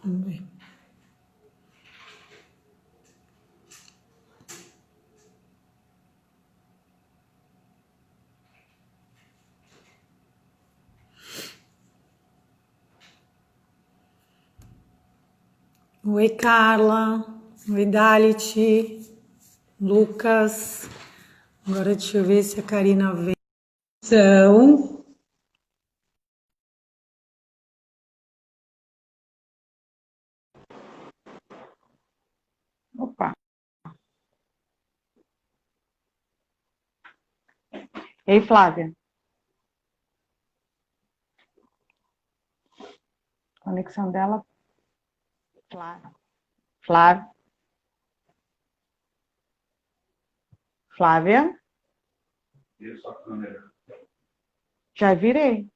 Vamos ver. Oi, Carla. Oi, Dalit. Lucas. Agora deixa eu ver se a Karina vem. Então, Opa. Ei, Flávia. Conexão dela. Flávia. Flávia. Flávia. Já virei.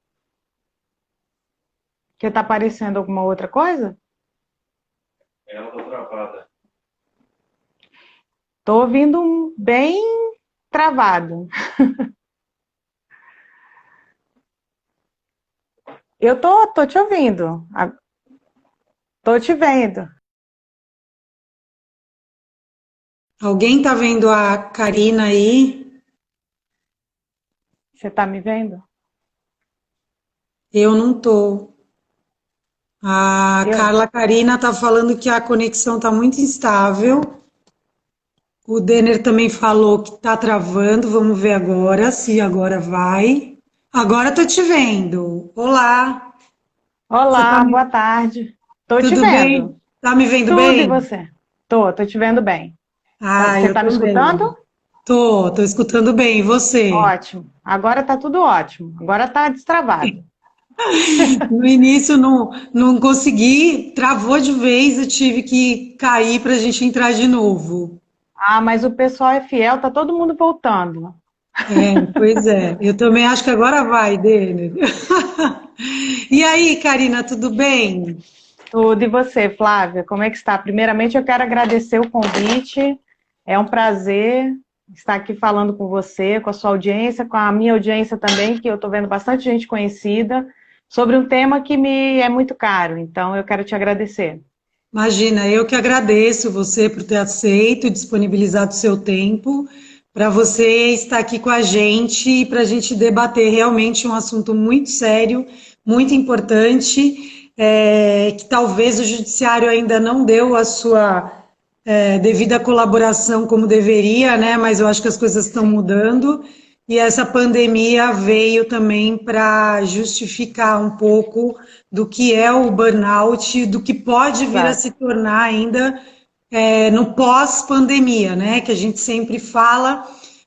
Que tá aparecendo alguma outra coisa? Ela tá travada. Tô ouvindo bem travado. Eu tô te ouvindo. Tô te vendo. alguém tá vendo a Karina aí? Você tá me vendo? Eu não tô. A Eu. Carla Karina tá falando que a conexão tá muito instável. O Denner também falou que tá travando. Vamos ver agora, se agora vai. Agora tô te vendo. Olá. Você tá Olá, me... boa tarde. Tô te Tudo vendo. bem? Tá me vendo Tudo e bem? você? Tô te vendo bem. Ah, Você eu tá me também. escutando? Tô escutando bem. E você? Ótimo. Agora tá tudo ótimo. Agora tá destravado. No início não consegui, travou de vez, eu tive que cair para a gente entrar de novo. Ah, mas o pessoal é fiel, tá todo mundo voltando. É, pois é, eu também acho que agora vai, Denner. E aí, Karina, tudo bem? Tudo. E você, Flávia, como é que está? Primeiramente, eu quero agradecer o convite. É um prazer estar aqui falando com você, com a sua audiência, com a minha audiência também, que eu estou vendo bastante gente conhecida, sobre um tema que me é muito caro. Então, eu quero te agradecer. Imagina, eu que agradeço você por ter aceito e disponibilizado o seu tempo para você estar aqui com a gente e para a gente debater realmente um assunto muito sério, muito importante, que talvez o judiciário ainda não deu a sua devida colaboração como deveria, né? Mas eu acho que as coisas estão Sim, mudando e essa pandemia veio também para justificar um pouco do que é o burnout, do que pode vir a se exato. tornar ainda no pós-pandemia, né? Que a gente sempre fala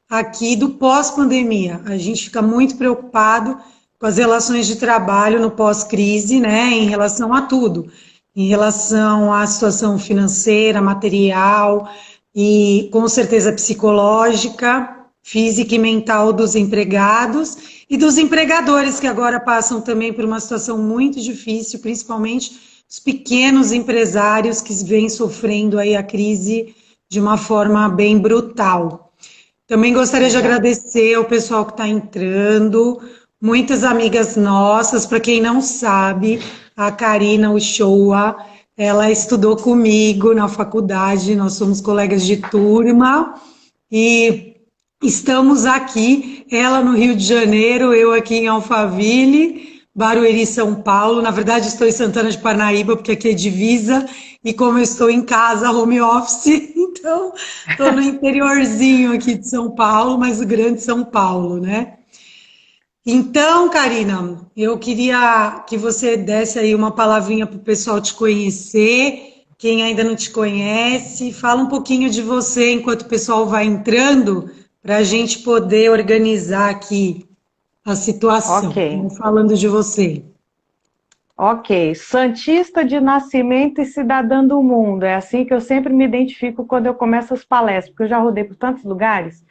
aqui do pós-pandemia. A gente fica muito preocupado com as relações de trabalho no pós-crise, né? Em relação a tudo, em relação à situação financeira, material e com certeza psicológica, física e mental dos empregados e dos empregadores que agora passam também por uma situação muito difícil, principalmente os pequenos empresários que vêm sofrendo aí a crise de uma forma bem brutal. Também gostaria de Exato. agradecer ao pessoal que está entrando, muitas amigas nossas, para quem não sabe, a Karina Uchoa, ela estudou comigo na faculdade, nós somos colegas de turma e estamos aqui, ela no Rio de Janeiro, eu aqui em Alphaville, Barueri, São Paulo. Na verdade, estou em Santana de Parnaíba, porque aqui é divisa, e como eu estou em casa, home office, então estou no interiorzinho aqui de São Paulo, mas o grande São Paulo, né? Então, Karina, eu queria que você desse aí uma palavrinha para o pessoal te conhecer, quem ainda não te conhece, fala um pouquinho de você enquanto o pessoal vai entrando, para a gente poder organizar aqui a Ok. situação. Vamos falando de você. Ok. Santista de nascimento e cidadã do mundo. É assim que eu sempre me identifico quando eu começo as palestras, porque eu já rodei por tantos lugares.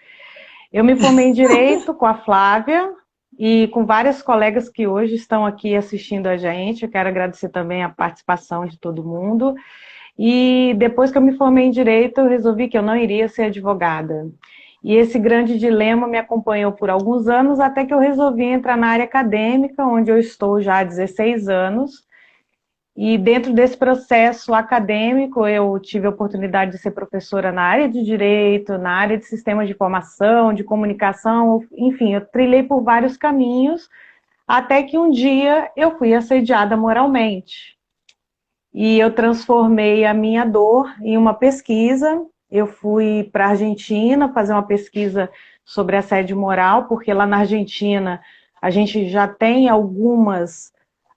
Eu me formei em Direito com a Flávia e com várias colegas que hoje estão aqui assistindo a gente. Eu quero agradecer também a participação de todo mundo. E depois que eu me formei em Direito, eu resolvi que eu não iria ser advogada. E esse grande dilema me acompanhou por alguns anos, até que eu resolvi entrar na área acadêmica, onde eu estou já há 16 anos. E dentro desse processo acadêmico, eu tive a oportunidade de ser professora na área de direito, na área de sistemas de informação, de comunicação, enfim, eu trilhei por vários caminhos, até que um dia eu fui assediada moralmente. E eu transformei a minha dor em uma pesquisa. Eu fui para a Argentina fazer uma pesquisa sobre assédio moral, porque lá na Argentina a gente já tem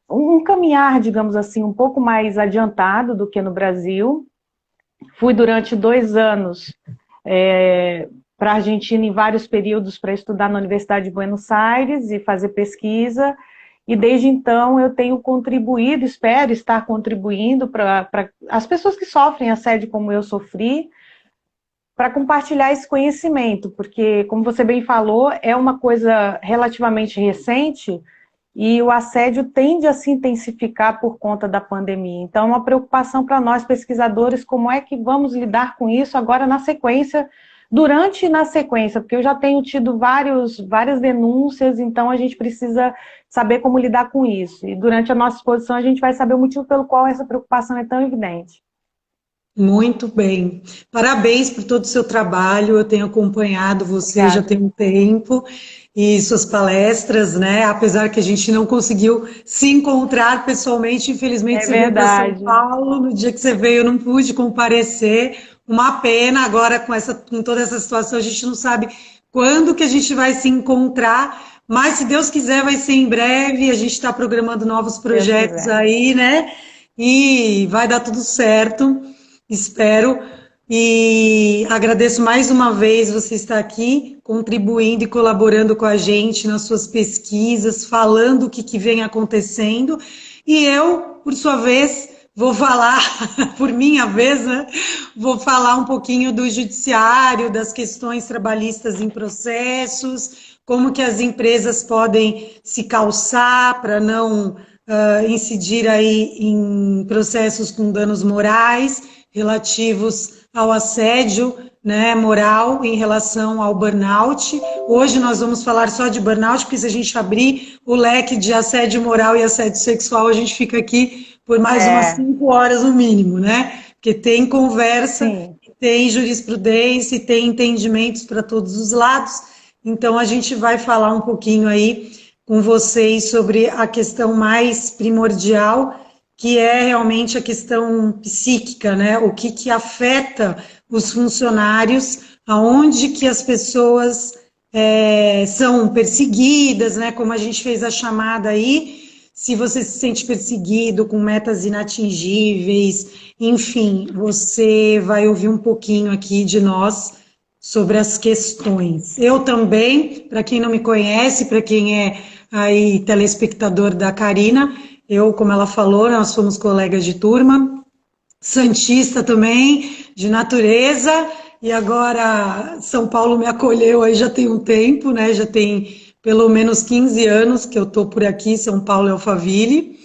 um caminhar, digamos assim, um pouco mais adiantado do que no Brasil. Fui durante 2 anos para a Argentina em vários períodos para estudar na Universidade de Buenos Aires e fazer pesquisa. E desde então eu tenho contribuído, espero estar contribuindo para as pessoas que sofrem assédio como eu sofri, para compartilhar esse conhecimento, porque, como você bem falou, é uma coisa relativamente recente e o assédio tende a se intensificar por conta da pandemia. Então, é uma preocupação para nós, pesquisadores, como é que vamos lidar com isso agora na sequência, durante e na sequência, porque eu já tenho tido várias denúncias, então a gente precisa saber como lidar com isso. E durante a nossa exposição a gente vai saber o motivo pelo qual essa preocupação é tão evidente. Muito bem. Parabéns por todo o seu trabalho. Eu tenho acompanhado você já tem um tempo e suas palestras, né? Apesar que a gente não conseguiu se encontrar pessoalmente, infelizmente É você veio para São verdade. Paulo. No dia que você veio, eu não pude comparecer. Uma pena. Agora, com toda essa situação, a gente não sabe quando que a gente vai se encontrar. Mas, se Deus quiser, vai ser em breve. A gente está programando novos Deus projetos quiser. aí, né? E vai dar tudo certo. Espero e agradeço mais uma vez você estar aqui, contribuindo e colaborando com a gente nas suas pesquisas, falando o que vem acontecendo. E eu, por sua vez, vou falar, por minha vez, né? Vou falar um pouquinho do judiciário, das questões trabalhistas em processos, como que as empresas podem se calçar para não incidir aí em processos com danos morais relativos ao assédio, né, moral em relação ao burnout. Hoje nós vamos falar só de burnout, porque se a gente abrir o leque de assédio moral e assédio sexual, a gente fica aqui por mais umas 5 horas no mínimo, né? Porque tem conversa, Sim. tem jurisprudência, tem entendimentos para todos os lados. Então a gente vai falar um pouquinho aí com vocês sobre a questão mais primordial, que é realmente a questão psíquica, né? O que afeta os funcionários, aonde que as pessoas são perseguidas, né? Como a gente fez a chamada aí, se você se sente perseguido com metas inatingíveis, enfim, você vai ouvir um pouquinho aqui de nós sobre as questões. Eu também, para quem não me conhece, para quem é aí telespectador da Karina, eu, como ela falou, nós fomos colegas de turma, santista também, de natureza, e agora São Paulo me acolheu aí já tem um tempo, né? Já tem pelo menos 15 anos que eu estou por aqui, São Paulo e Alphaville,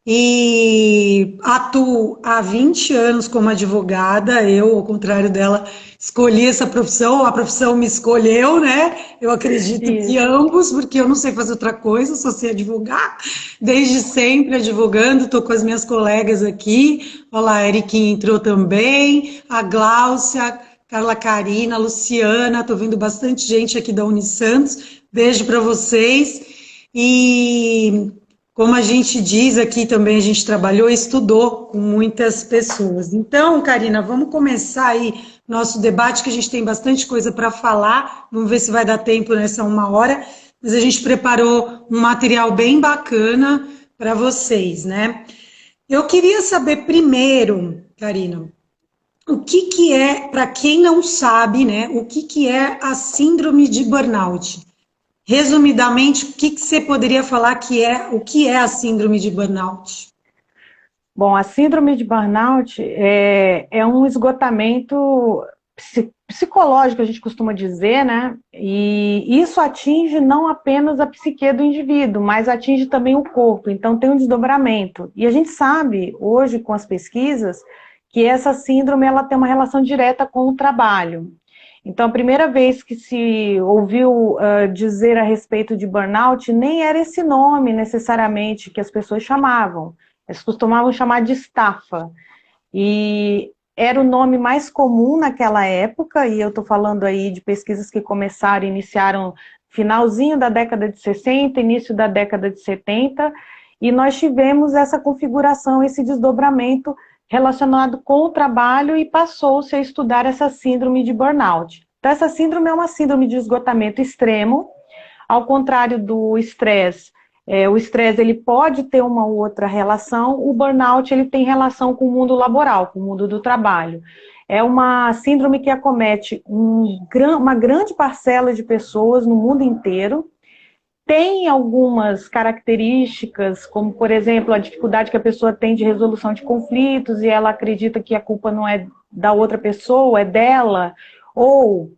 e atuo há 20 anos como advogada. Eu, ao contrário dela, escolhi essa profissão, a profissão me escolheu, né? Eu acredito que Isso. ambos, porque eu não sei fazer outra coisa, só sei advogar, desde sempre advogando, estou com as minhas colegas aqui, olha lá, a Eriquinha entrou também, a Gláucia, Carla Karina, a Luciana, estou vendo bastante gente aqui da Unisantos, beijo para vocês, e como a gente diz aqui também, a gente trabalhou e estudou com muitas pessoas. Então, Karina, vamos começar aí nosso debate, que a gente tem bastante coisa para falar. Vamos ver se vai dar tempo nessa 1 hora. Mas a gente preparou um material bem bacana para vocês, né? Eu queria saber primeiro, Karina, o que é, para quem não sabe, né, o que é a síndrome de burnout? Resumidamente, o que você poderia falar o que é a síndrome de burnout? Bom, a síndrome de burnout é um esgotamento psicológico, a gente costuma dizer, né? E isso atinge não apenas a psique do indivíduo, mas atinge também o corpo. Então tem um desdobramento. E a gente sabe, hoje, com as pesquisas, que essa síndrome ela tem uma relação direta com o trabalho. Então, a primeira vez que se ouviu dizer a respeito de burnout, nem era esse nome necessariamente que as pessoas chamavam. Eles costumavam chamar de estafa. E era o nome mais comum naquela época, e eu estou falando aí de pesquisas que começaram, iniciaram finalzinho da década de 60, início da década de 70, e nós tivemos essa configuração, esse desdobramento relacionado com o trabalho e passou-se a estudar essa síndrome de burnout. Então, essa síndrome é uma síndrome de esgotamento extremo, ao contrário do estresse. O estresse ele pode ter uma ou outra relação, o burnout ele tem relação com o mundo laboral, com o mundo do trabalho. É uma síndrome que acomete uma grande parcela de pessoas no mundo inteiro. Tem algumas características, como, por exemplo, a dificuldade que a pessoa tem de resolução de conflitos e ela acredita que a culpa não é da outra pessoa, é dela, ou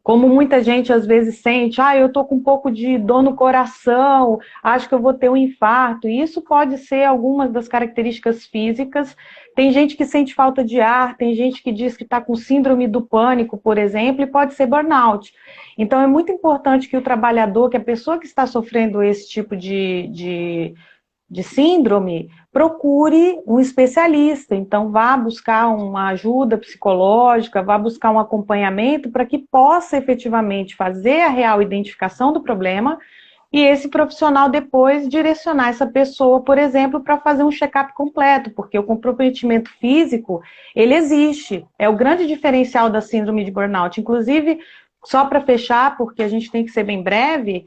como muita gente às vezes sente, eu tô com um pouco de dor no coração, acho que eu vou ter um infarto. E isso pode ser algumas das características físicas. Tem gente que sente falta de ar, tem gente que diz que está com síndrome do pânico, por exemplo, e pode ser burnout. Então é muito importante que o trabalhador, que a pessoa que está sofrendo esse tipo de síndrome, procure um especialista. Então, vá buscar uma ajuda psicológica, vá buscar um acompanhamento para que possa efetivamente fazer a real identificação do problema e esse profissional depois direcionar essa pessoa, por exemplo, para fazer um check-up completo, porque o comprometimento físico, ele existe. É o grande diferencial da síndrome de burnout. Inclusive, só para fechar, porque a gente tem que ser bem breve,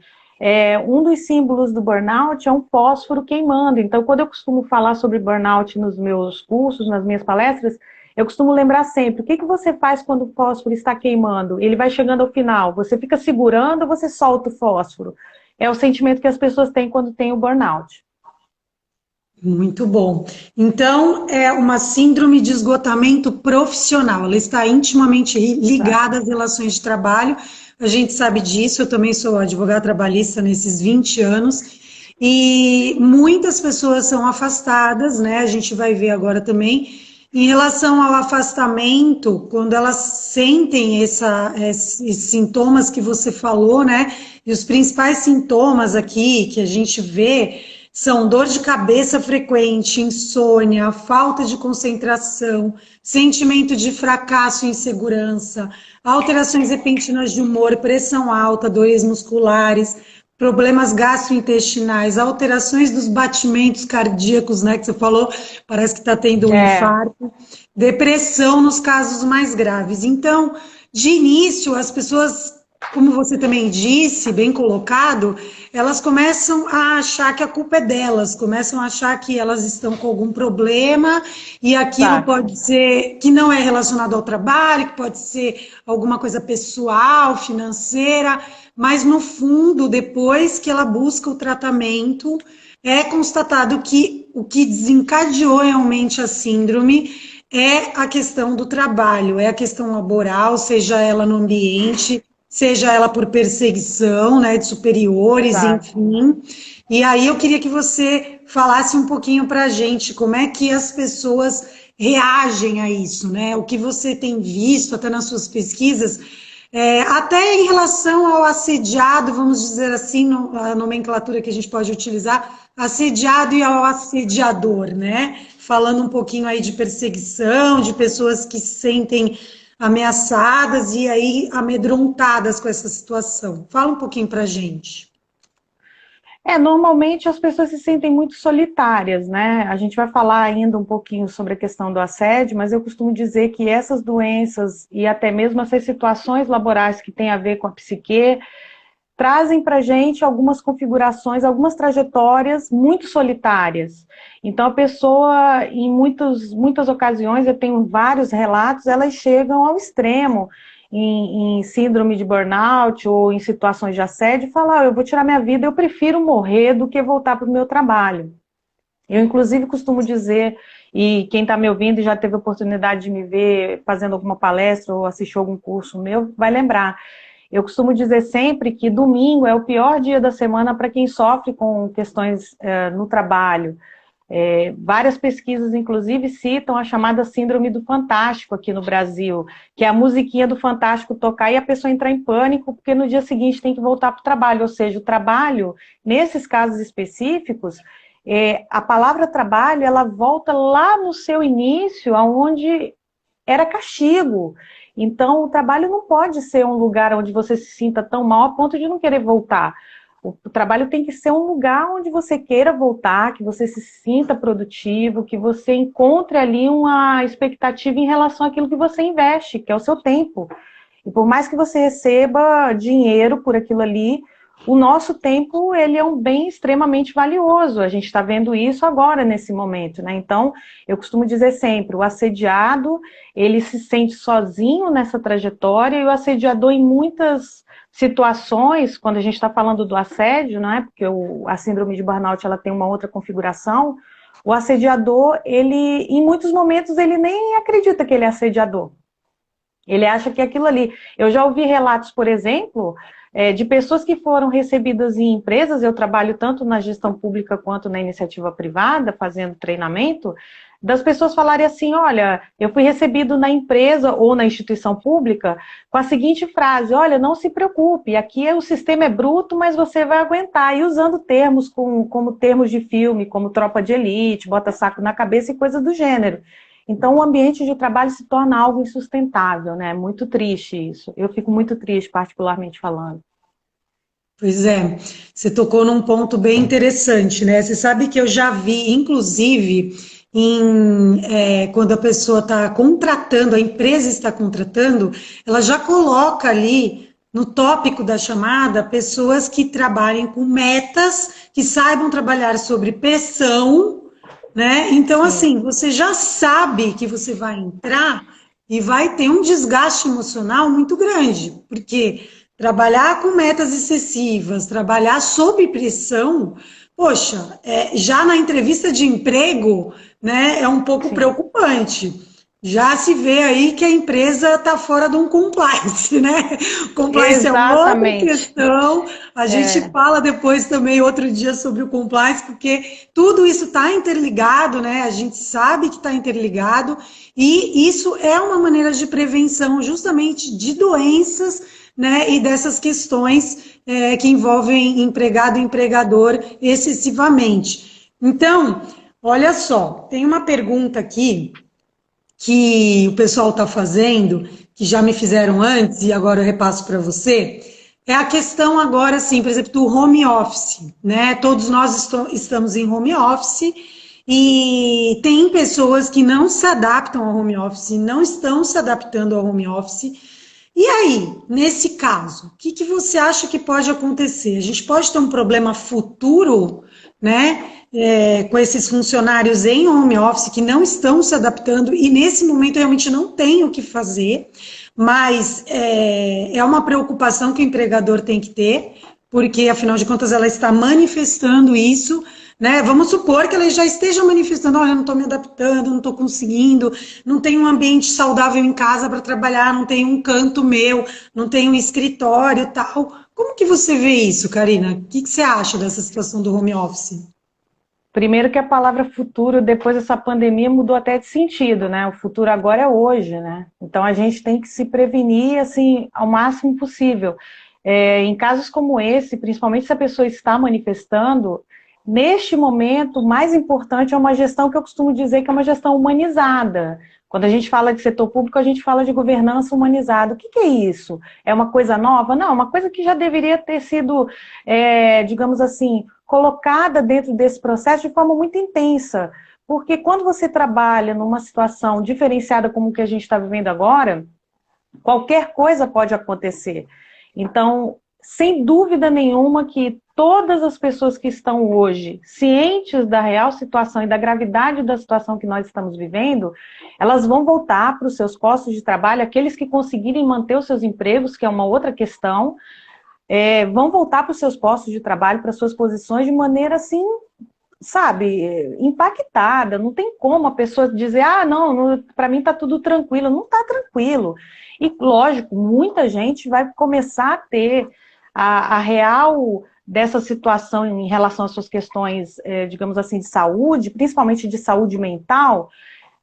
um dos símbolos do burnout é um fósforo queimando. Então, quando eu costumo falar sobre burnout nos meus cursos, nas minhas palestras, eu costumo lembrar sempre, o que você faz quando o fósforo está queimando? Ele vai chegando ao final, você fica segurando ou você solta o fósforo? É o sentimento que as pessoas têm quando tem o burnout. Muito bom. Então, é uma síndrome de esgotamento profissional. Ela está intimamente ligada às relações de trabalho. A gente sabe disso. Eu também sou advogada trabalhista nesses 20 anos. E muitas pessoas são afastadas, né? A gente vai ver agora também. Em relação ao afastamento, quando elas sentem esses sintomas que você falou, né? E os principais sintomas aqui que a gente vê são dor de cabeça frequente, insônia, falta de concentração, sentimento de fracasso e insegurança, alterações repentinas de humor, pressão alta, dores musculares, problemas gastrointestinais, alterações dos batimentos cardíacos, né, que você falou, parece que está tendo um infarto, depressão nos casos mais graves. Então, de início, as pessoas, como você também disse, bem colocado, elas começam a achar que a culpa é delas, começam a achar que elas estão com algum problema e aquilo pode ser que não é relacionado ao trabalho, que pode ser alguma coisa pessoal, financeira, mas no fundo, depois que ela busca o tratamento, é constatado que o que desencadeou realmente a síndrome é a questão do trabalho, é a questão laboral, seja ela no ambiente, seja ela por perseguição, né, de superiores, enfim. E aí eu queria que você falasse um pouquinho para a gente como é que as pessoas reagem a isso, né? O que você tem visto até nas suas pesquisas, até em relação ao assediado, vamos dizer assim, a nomenclatura que a gente pode utilizar, assediado e ao assediador, né? Falando um pouquinho aí de perseguição, de pessoas que se sentem ameaçadas e aí amedrontadas com essa situação. Fala um pouquinho para a gente. Normalmente as pessoas se sentem muito solitárias, né? A gente vai falar ainda um pouquinho sobre a questão do assédio, mas eu costumo dizer que essas doenças e até mesmo essas situações laborais que têm a ver com a psique trazem para a gente algumas configurações, algumas trajetórias muito solitárias. Então, a pessoa, em muitas ocasiões, eu tenho vários relatos, elas chegam ao extremo, em síndrome de burnout ou em situações de assédio, e falam, eu vou tirar minha vida, eu prefiro morrer do que voltar para o meu trabalho. Eu, inclusive, costumo dizer, e quem está me ouvindo e já teve a oportunidade de me ver fazendo alguma palestra ou assistir algum curso meu, vai lembrar. Eu costumo dizer sempre que domingo é o pior dia da semana para quem sofre com questões no trabalho. Várias pesquisas, inclusive, citam a chamada síndrome do Fantástico aqui no Brasil, que é a musiquinha do Fantástico tocar e a pessoa entrar em pânico porque no dia seguinte tem que voltar para o trabalho. Ou seja, o trabalho, nesses casos específicos, A palavra trabalho, ela volta lá no seu início, aonde era castigo. Então, o trabalho não pode ser um lugar onde você se sinta tão mal a ponto de não querer voltar. O trabalho tem que ser um lugar onde você queira voltar, que você se sinta produtivo, que você encontre ali uma expectativa em relação àquilo que você investe, que é o seu tempo. E por mais que você receba dinheiro por aquilo ali, o nosso tempo, ele é um bem extremamente valioso. A gente está vendo isso agora, nesse momento, né? Então, eu costumo dizer sempre, o assediado, ele se sente sozinho nessa trajetória, e o assediador, em muitas situações, quando a gente está falando do assédio, né? Porque a síndrome de burnout, ela tem uma outra configuração, o assediador, ele, em muitos momentos, ele nem acredita que ele é assediador. Ele acha que é aquilo ali. Eu já ouvi relatos, por exemplo, de pessoas que foram recebidas em empresas, eu trabalho tanto na gestão pública quanto na iniciativa privada, fazendo treinamento, das pessoas falarem assim, olha, eu fui recebido na empresa ou na instituição pública com a seguinte frase, olha, não se preocupe, aqui o sistema é bruto, mas você vai aguentar, e usando termos como termos de filme, como tropa de elite, bota saco na cabeça e coisa do gênero. Então, o ambiente de trabalho se torna algo insustentável, né? É muito triste isso. Eu fico muito triste, particularmente falando. Pois é, você tocou num ponto bem interessante, né? Você sabe que eu já vi, inclusive, quando a pessoa está contratando, a empresa está contratando, ela já coloca ali no tópico da chamada pessoas que trabalhem com metas, que saibam trabalhar sobre pressão, né? Então, assim, você já sabe que você vai entrar e vai ter um desgaste emocional muito grande, porque trabalhar com metas excessivas, trabalhar sob pressão, poxa, já na entrevista de emprego, né, é um pouco preocupante. Já se vê aí que a empresa está fora de um compliance, né? Compliance é uma outra Exatamente. questão. A gente fala depois também outro dia sobre o compliance, porque tudo isso está interligado, né? A gente sabe que está interligado, e isso é uma maneira de prevenção justamente de doenças, né? E dessas questões que envolvem empregado e empregador excessivamente. Então, olha só, tem uma pergunta aqui que o pessoal está fazendo, que já me fizeram antes e agora eu repasso para você, é a questão agora, assim, por exemplo, do home office, né? Todos nós estamos em home office e tem pessoas que não se adaptam ao home office, não estão se adaptando ao home office. E aí, nesse caso, o que você acha que pode acontecer? A gente pode ter um problema futuro, né? Com esses funcionários em home office que não estão se adaptando e nesse momento realmente não tem o que fazer, mas é uma preocupação que o empregador tem que ter, porque afinal de contas ela está manifestando isso, né? Vamos supor que ela já esteja manifestando, olha, eu não estou me adaptando, não estou conseguindo, não tenho um ambiente saudável em casa para trabalhar, não tenho um canto meu, não tenho um escritório e tal. Como que você vê isso, Karina? O que você acha dessa situação do home office? Primeiro que a palavra futuro, depois dessa pandemia, mudou até de sentido, né? O futuro agora é hoje, né? Então a gente tem que se prevenir, assim, ao máximo possível. Em casos como esse, principalmente se a pessoa está manifestando, neste momento, o mais importante é uma gestão que eu costumo dizer que é uma gestão humanizada. Quando a gente fala de setor público, a gente fala de governança humanizada. O que é isso? É uma coisa nova? Não, é uma coisa que já deveria ter sido, digamos assim, colocada dentro desse processo de forma muito intensa. Porque quando você trabalha numa situação diferenciada como o que a gente está vivendo agora, qualquer coisa pode acontecer. Então, sem dúvida nenhuma que todas as pessoas que estão hoje cientes da real situação e da gravidade da situação que nós estamos vivendo, elas vão voltar para os seus postos de trabalho, aqueles que conseguirem manter os seus empregos, que é uma outra questão, vão voltar para os seus postos de trabalho, para suas posições de maneira assim, sabe, impactada. Não tem como a pessoa dizer, não para mim está tudo tranquilo. Não está tranquilo. E, lógico, muita gente vai começar a ter a real dessa situação em relação às suas questões, digamos assim, de saúde, principalmente de saúde mental,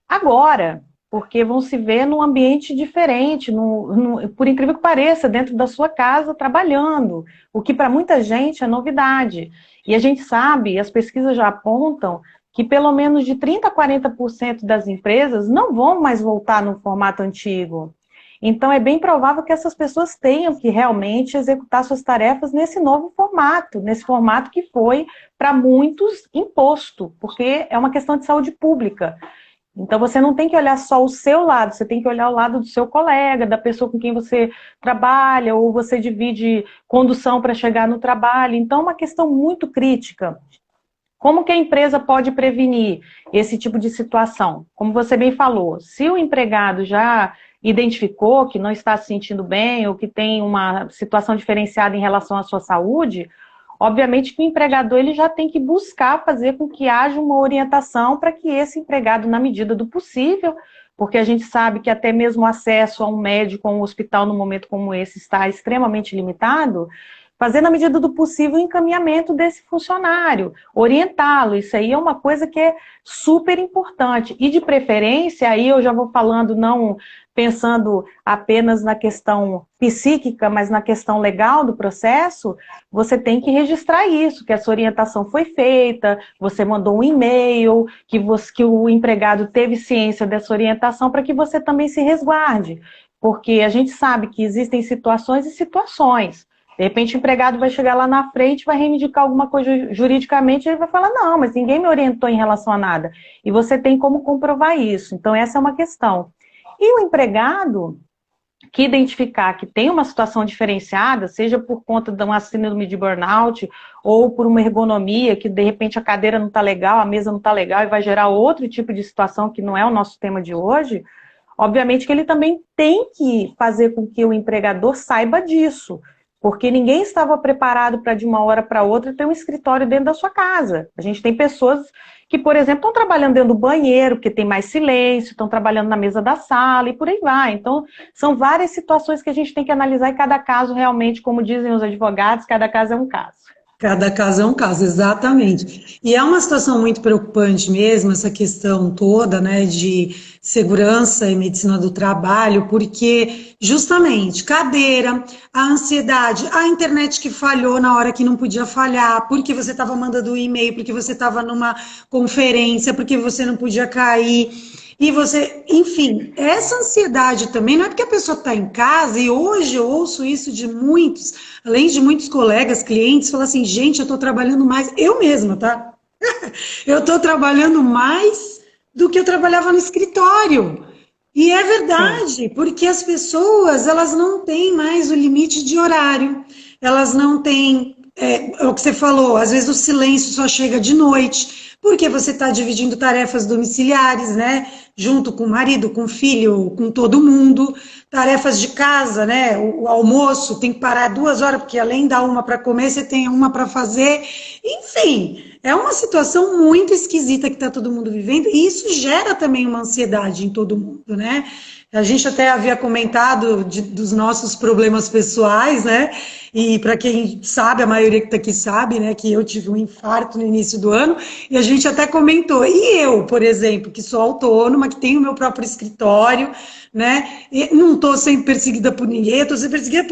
agora. porque vão se ver num ambiente diferente, por incrível que pareça, dentro da sua casa, trabalhando, o que para muita gente é novidade. E a gente sabe, as pesquisas já apontam, que pelo menos de 30% a 40% das empresas não vão mais voltar no formato antigo. Então, é bem provável que essas pessoas tenham que realmente executar suas tarefas nesse novo formato, nesse formato que foi, para muitos, imposto, porque é uma questão de saúde pública. Então, você não tem que olhar só o seu lado, você tem que olhar o lado do seu colega, da pessoa com quem você trabalha, ou você divide condução para chegar no trabalho. Então, é uma questão muito crítica. Como que a empresa pode prevenir esse tipo de situação? Como você bem falou, se o empregado já identificou que não está se sentindo bem ou que tem uma situação diferenciada em relação à sua saúde, obviamente que o empregador ele já tem que buscar fazer com que haja uma orientação para que esse empregado, na medida do possível, porque a gente sabe que até mesmo o acesso a um médico, a um hospital, num momento como esse, está extremamente limitado, fazer na medida do possível o encaminhamento desse funcionário, orientá-lo, isso aí é uma coisa que é super importante. E de preferência, aí eu já vou falando não pensando apenas na questão psíquica, mas na questão legal do processo, você tem que registrar isso, que essa orientação foi feita, você mandou um e-mail, que o empregado teve ciência dessa orientação para que você também se resguarde. Porque a gente sabe que existem situações e situações. De repente o empregado vai chegar lá na frente, vai reivindicar alguma coisa juridicamente, e ele vai falar, não, mas ninguém me orientou em relação a nada. E você tem como comprovar isso. Então essa é uma questão. E o empregado que identificar que tem uma situação diferenciada, seja por conta de uma síndrome de burnout, ou por uma ergonomia, que de repente a cadeira não está legal, a mesa não está legal, e vai gerar outro tipo de situação que não é o nosso tema de hoje, obviamente que ele também tem que fazer com que o empregador saiba disso. Porque ninguém estava preparado para de uma hora para outra ter um escritório dentro da sua casa. A gente tem pessoas que, por exemplo, estão trabalhando dentro do banheiro, porque tem mais silêncio, estão trabalhando na mesa da sala e por aí vai. Então, são várias situações que a gente tem que analisar e cada caso realmente, como dizem os advogados, cada caso é um caso. Cada caso é um caso, exatamente. E é uma situação muito preocupante mesmo, essa questão toda, né, de segurança e medicina do trabalho, porque justamente cadeira, a ansiedade, a internet que falhou na hora que não podia falhar, porque você estava mandando um e-mail, porque você estava numa conferência, porque você não podia cair. E você, enfim, essa ansiedade também, não é porque a pessoa está em casa, e hoje eu ouço isso de muitos, além de muitos colegas, clientes, falam assim, gente, eu estou trabalhando mais, eu mesma, tá? Eu estou trabalhando mais do que eu trabalhava no escritório. E é verdade, sim, porque as pessoas, elas não têm mais o limite de horário, elas não têm, é o que você falou, às vezes o silêncio só chega de noite, porque você está dividindo tarefas domiciliares, né? Junto com o marido, com o filho, com todo mundo. Tarefas de casa, né? O almoço tem que parar 2 horas, porque além da uma para comer, você tem uma para fazer. Enfim, é uma situação muito esquisita que está todo mundo vivendo, e isso gera também uma ansiedade em todo mundo, né? A gente até havia comentado dos nossos problemas pessoais, né? E para quem sabe, a maioria que está aqui sabe, né? Que eu tive um infarto no início do ano, e a gente até comentou. E eu, por exemplo, que sou autônoma, que tenho o meu próprio escritório, né? E não estou sendo perseguida por ninguém, estou sendo perseguida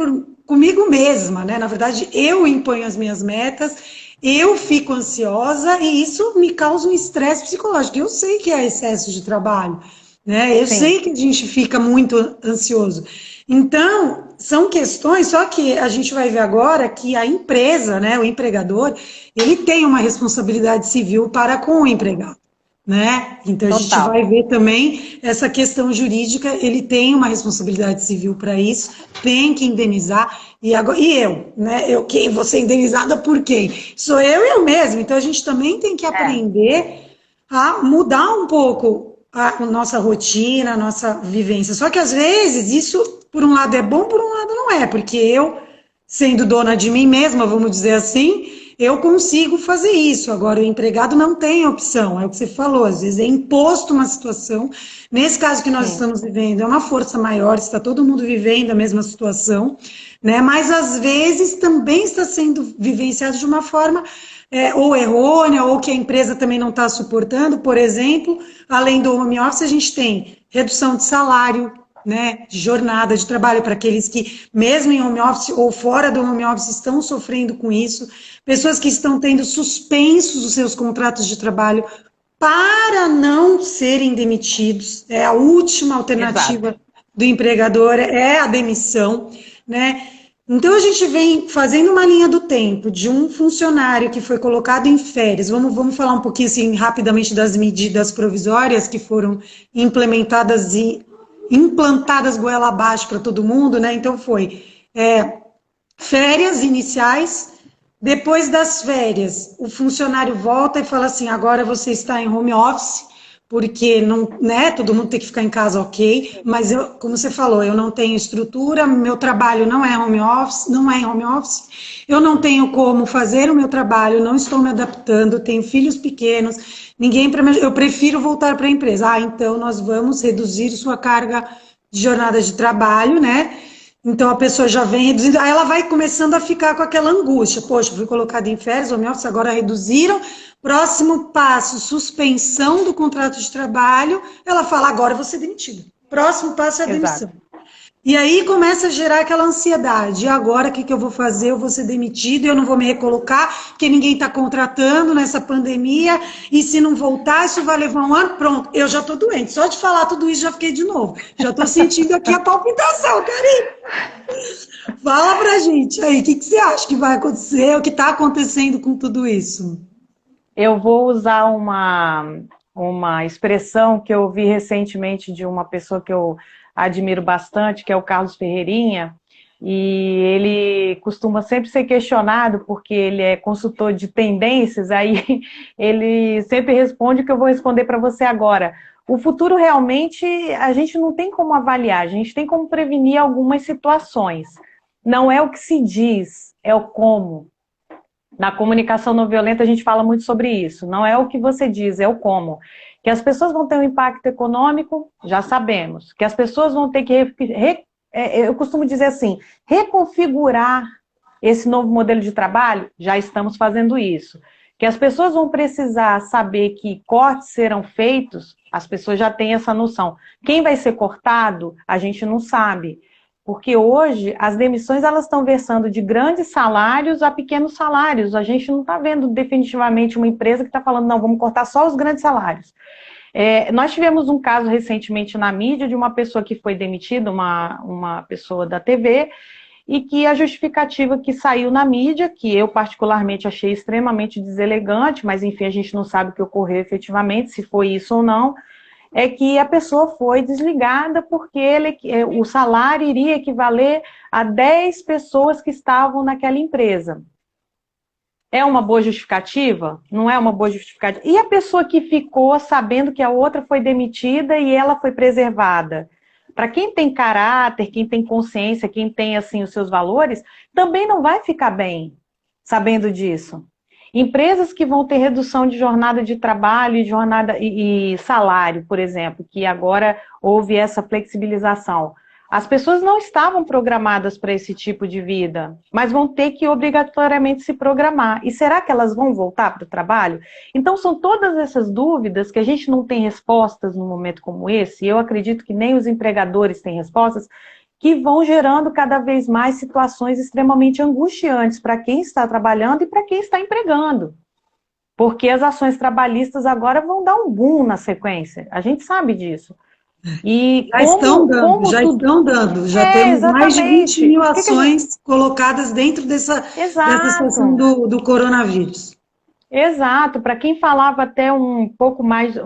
comigo mesma, né? Na verdade, eu imponho as minhas metas, eu fico ansiosa e isso me causa um estresse psicológico. Eu sei que é excesso de trabalho, né? Eu sei que a gente fica muito ansioso. Então, são questões, só que a gente vai ver agora que a empresa, né, o empregador, ele tem uma responsabilidade civil para com o empregado, né? Então, a gente vai ver também essa questão jurídica, ele tem uma responsabilidade civil para isso, tem que indenizar, e eu, né? Quem vou ser indenizada por quem? Sou eu mesma, então a gente também tem que aprender a mudar um pouco a nossa rotina, a nossa vivência. Só que às vezes isso, por um lado é bom, por um lado não é, porque eu, sendo dona de mim mesma, vamos dizer assim, eu consigo fazer isso. Agora, o empregado não tem opção, é o que você falou, às vezes é imposto uma situação. Nesse caso que nós Sim. estamos vivendo, é uma força maior, está todo mundo vivendo a mesma situação, né? Mas às vezes também está sendo vivenciado de uma forma ou errônea, ou que a empresa também não está suportando. Por exemplo, além do home office, a gente tem redução de salário, né, de jornada de trabalho para aqueles que, mesmo em home office ou fora do home office, estão sofrendo com isso, pessoas que estão tendo suspensos os seus contratos de trabalho para não serem demitidos, é a última Exato. alternativa do empregador, é a demissão, né? Então a gente vem fazendo uma linha do tempo de um funcionário que foi colocado em férias. Vamos falar um pouquinho assim rapidamente das medidas provisórias que foram implementadas e implantadas goela abaixo para todo mundo, né? Então foi férias iniciais, depois das férias, o funcionário volta e fala assim, agora você está em home office, porque não, né, todo mundo tem que ficar em casa, ok, mas eu, como você falou, eu não tenho estrutura, meu trabalho não é home office, não é em home office, eu não tenho como fazer o meu trabalho, não estou me adaptando, tenho filhos pequenos, ninguém para eu prefiro voltar para a empresa. Ah, então nós vamos reduzir sua carga de jornada de trabalho, né? Então a pessoa já vem reduzindo, aí ela vai começando a ficar com aquela angústia. Poxa, fui colocada em férias, home office, agora reduziram. Próximo passo, suspensão do contrato de trabalho. Ela fala, agora eu vou ser demitida. Próximo passo é a demissão. Exato. E aí começa a gerar aquela ansiedade. E agora o que eu vou fazer? Eu vou ser demitido, eu não vou me recolocar, porque ninguém está contratando nessa pandemia. E se não voltar, isso vai levar um ano. Pronto, eu já estou doente. Só de falar tudo isso, já fiquei de novo. Já estou sentindo aqui a palpitação, Karine. Fala pra gente aí, o que você acha que vai acontecer, o que está acontecendo com tudo isso? Eu vou usar uma expressão que eu ouvi recentemente de uma pessoa que eu admiro bastante, que é o Carlos Ferreirinha, e ele costuma sempre ser questionado, porque ele é consultor de tendências, aí ele sempre responde o que eu vou responder para você agora. O futuro realmente a gente não tem como avaliar, a gente tem como prevenir algumas situações. Não é o que se diz, é o como. Na comunicação não violenta a gente fala muito sobre isso. Não é o que você diz, é o como. Que as pessoas vão ter um impacto econômico, já sabemos. Que as pessoas vão ter que, eu costumo dizer assim, reconfigurar esse novo modelo de trabalho, já estamos fazendo isso. Que as pessoas vão precisar saber que cortes serão feitos, as pessoas já têm essa noção. Quem vai ser cortado, a gente não sabe. Porque hoje as demissões elas estão versando de grandes salários a pequenos salários. A gente não está vendo definitivamente uma empresa que está falando, não, vamos cortar só os grandes salários. Nós tivemos um caso recentemente na mídia de uma pessoa que foi demitida, uma pessoa da TV, e que a justificativa que saiu na mídia, que eu particularmente achei extremamente deselegante, mas enfim, a gente não sabe o que ocorreu efetivamente, se foi isso ou não, é que a pessoa foi desligada porque o salário iria equivaler a 10 pessoas que estavam naquela empresa. É uma boa justificativa? Não é uma boa justificativa. E a pessoa que ficou sabendo que a outra foi demitida e ela foi preservada? Para quem tem caráter, quem tem consciência, quem tem assim os seus valores, também não vai ficar bem sabendo disso. Empresas que vão ter redução de jornada de trabalho e salário, por exemplo, que agora houve essa flexibilização. As pessoas não estavam programadas para esse tipo de vida, mas vão ter que obrigatoriamente se programar. E será que elas vão voltar para o trabalho? Então são todas essas dúvidas que a gente não tem respostas num momento como esse, e eu acredito que nem os empregadores têm respostas, que vão gerando cada vez mais situações extremamente angustiantes para quem está trabalhando e para quem está empregando. Porque as ações trabalhistas agora vão dar um boom na sequência. A gente sabe disso. E Já estão dando. Já temos mais de 20 mil ações colocadas dentro dessa situação do coronavírus. Exato. Para quem falava até um pouco mais de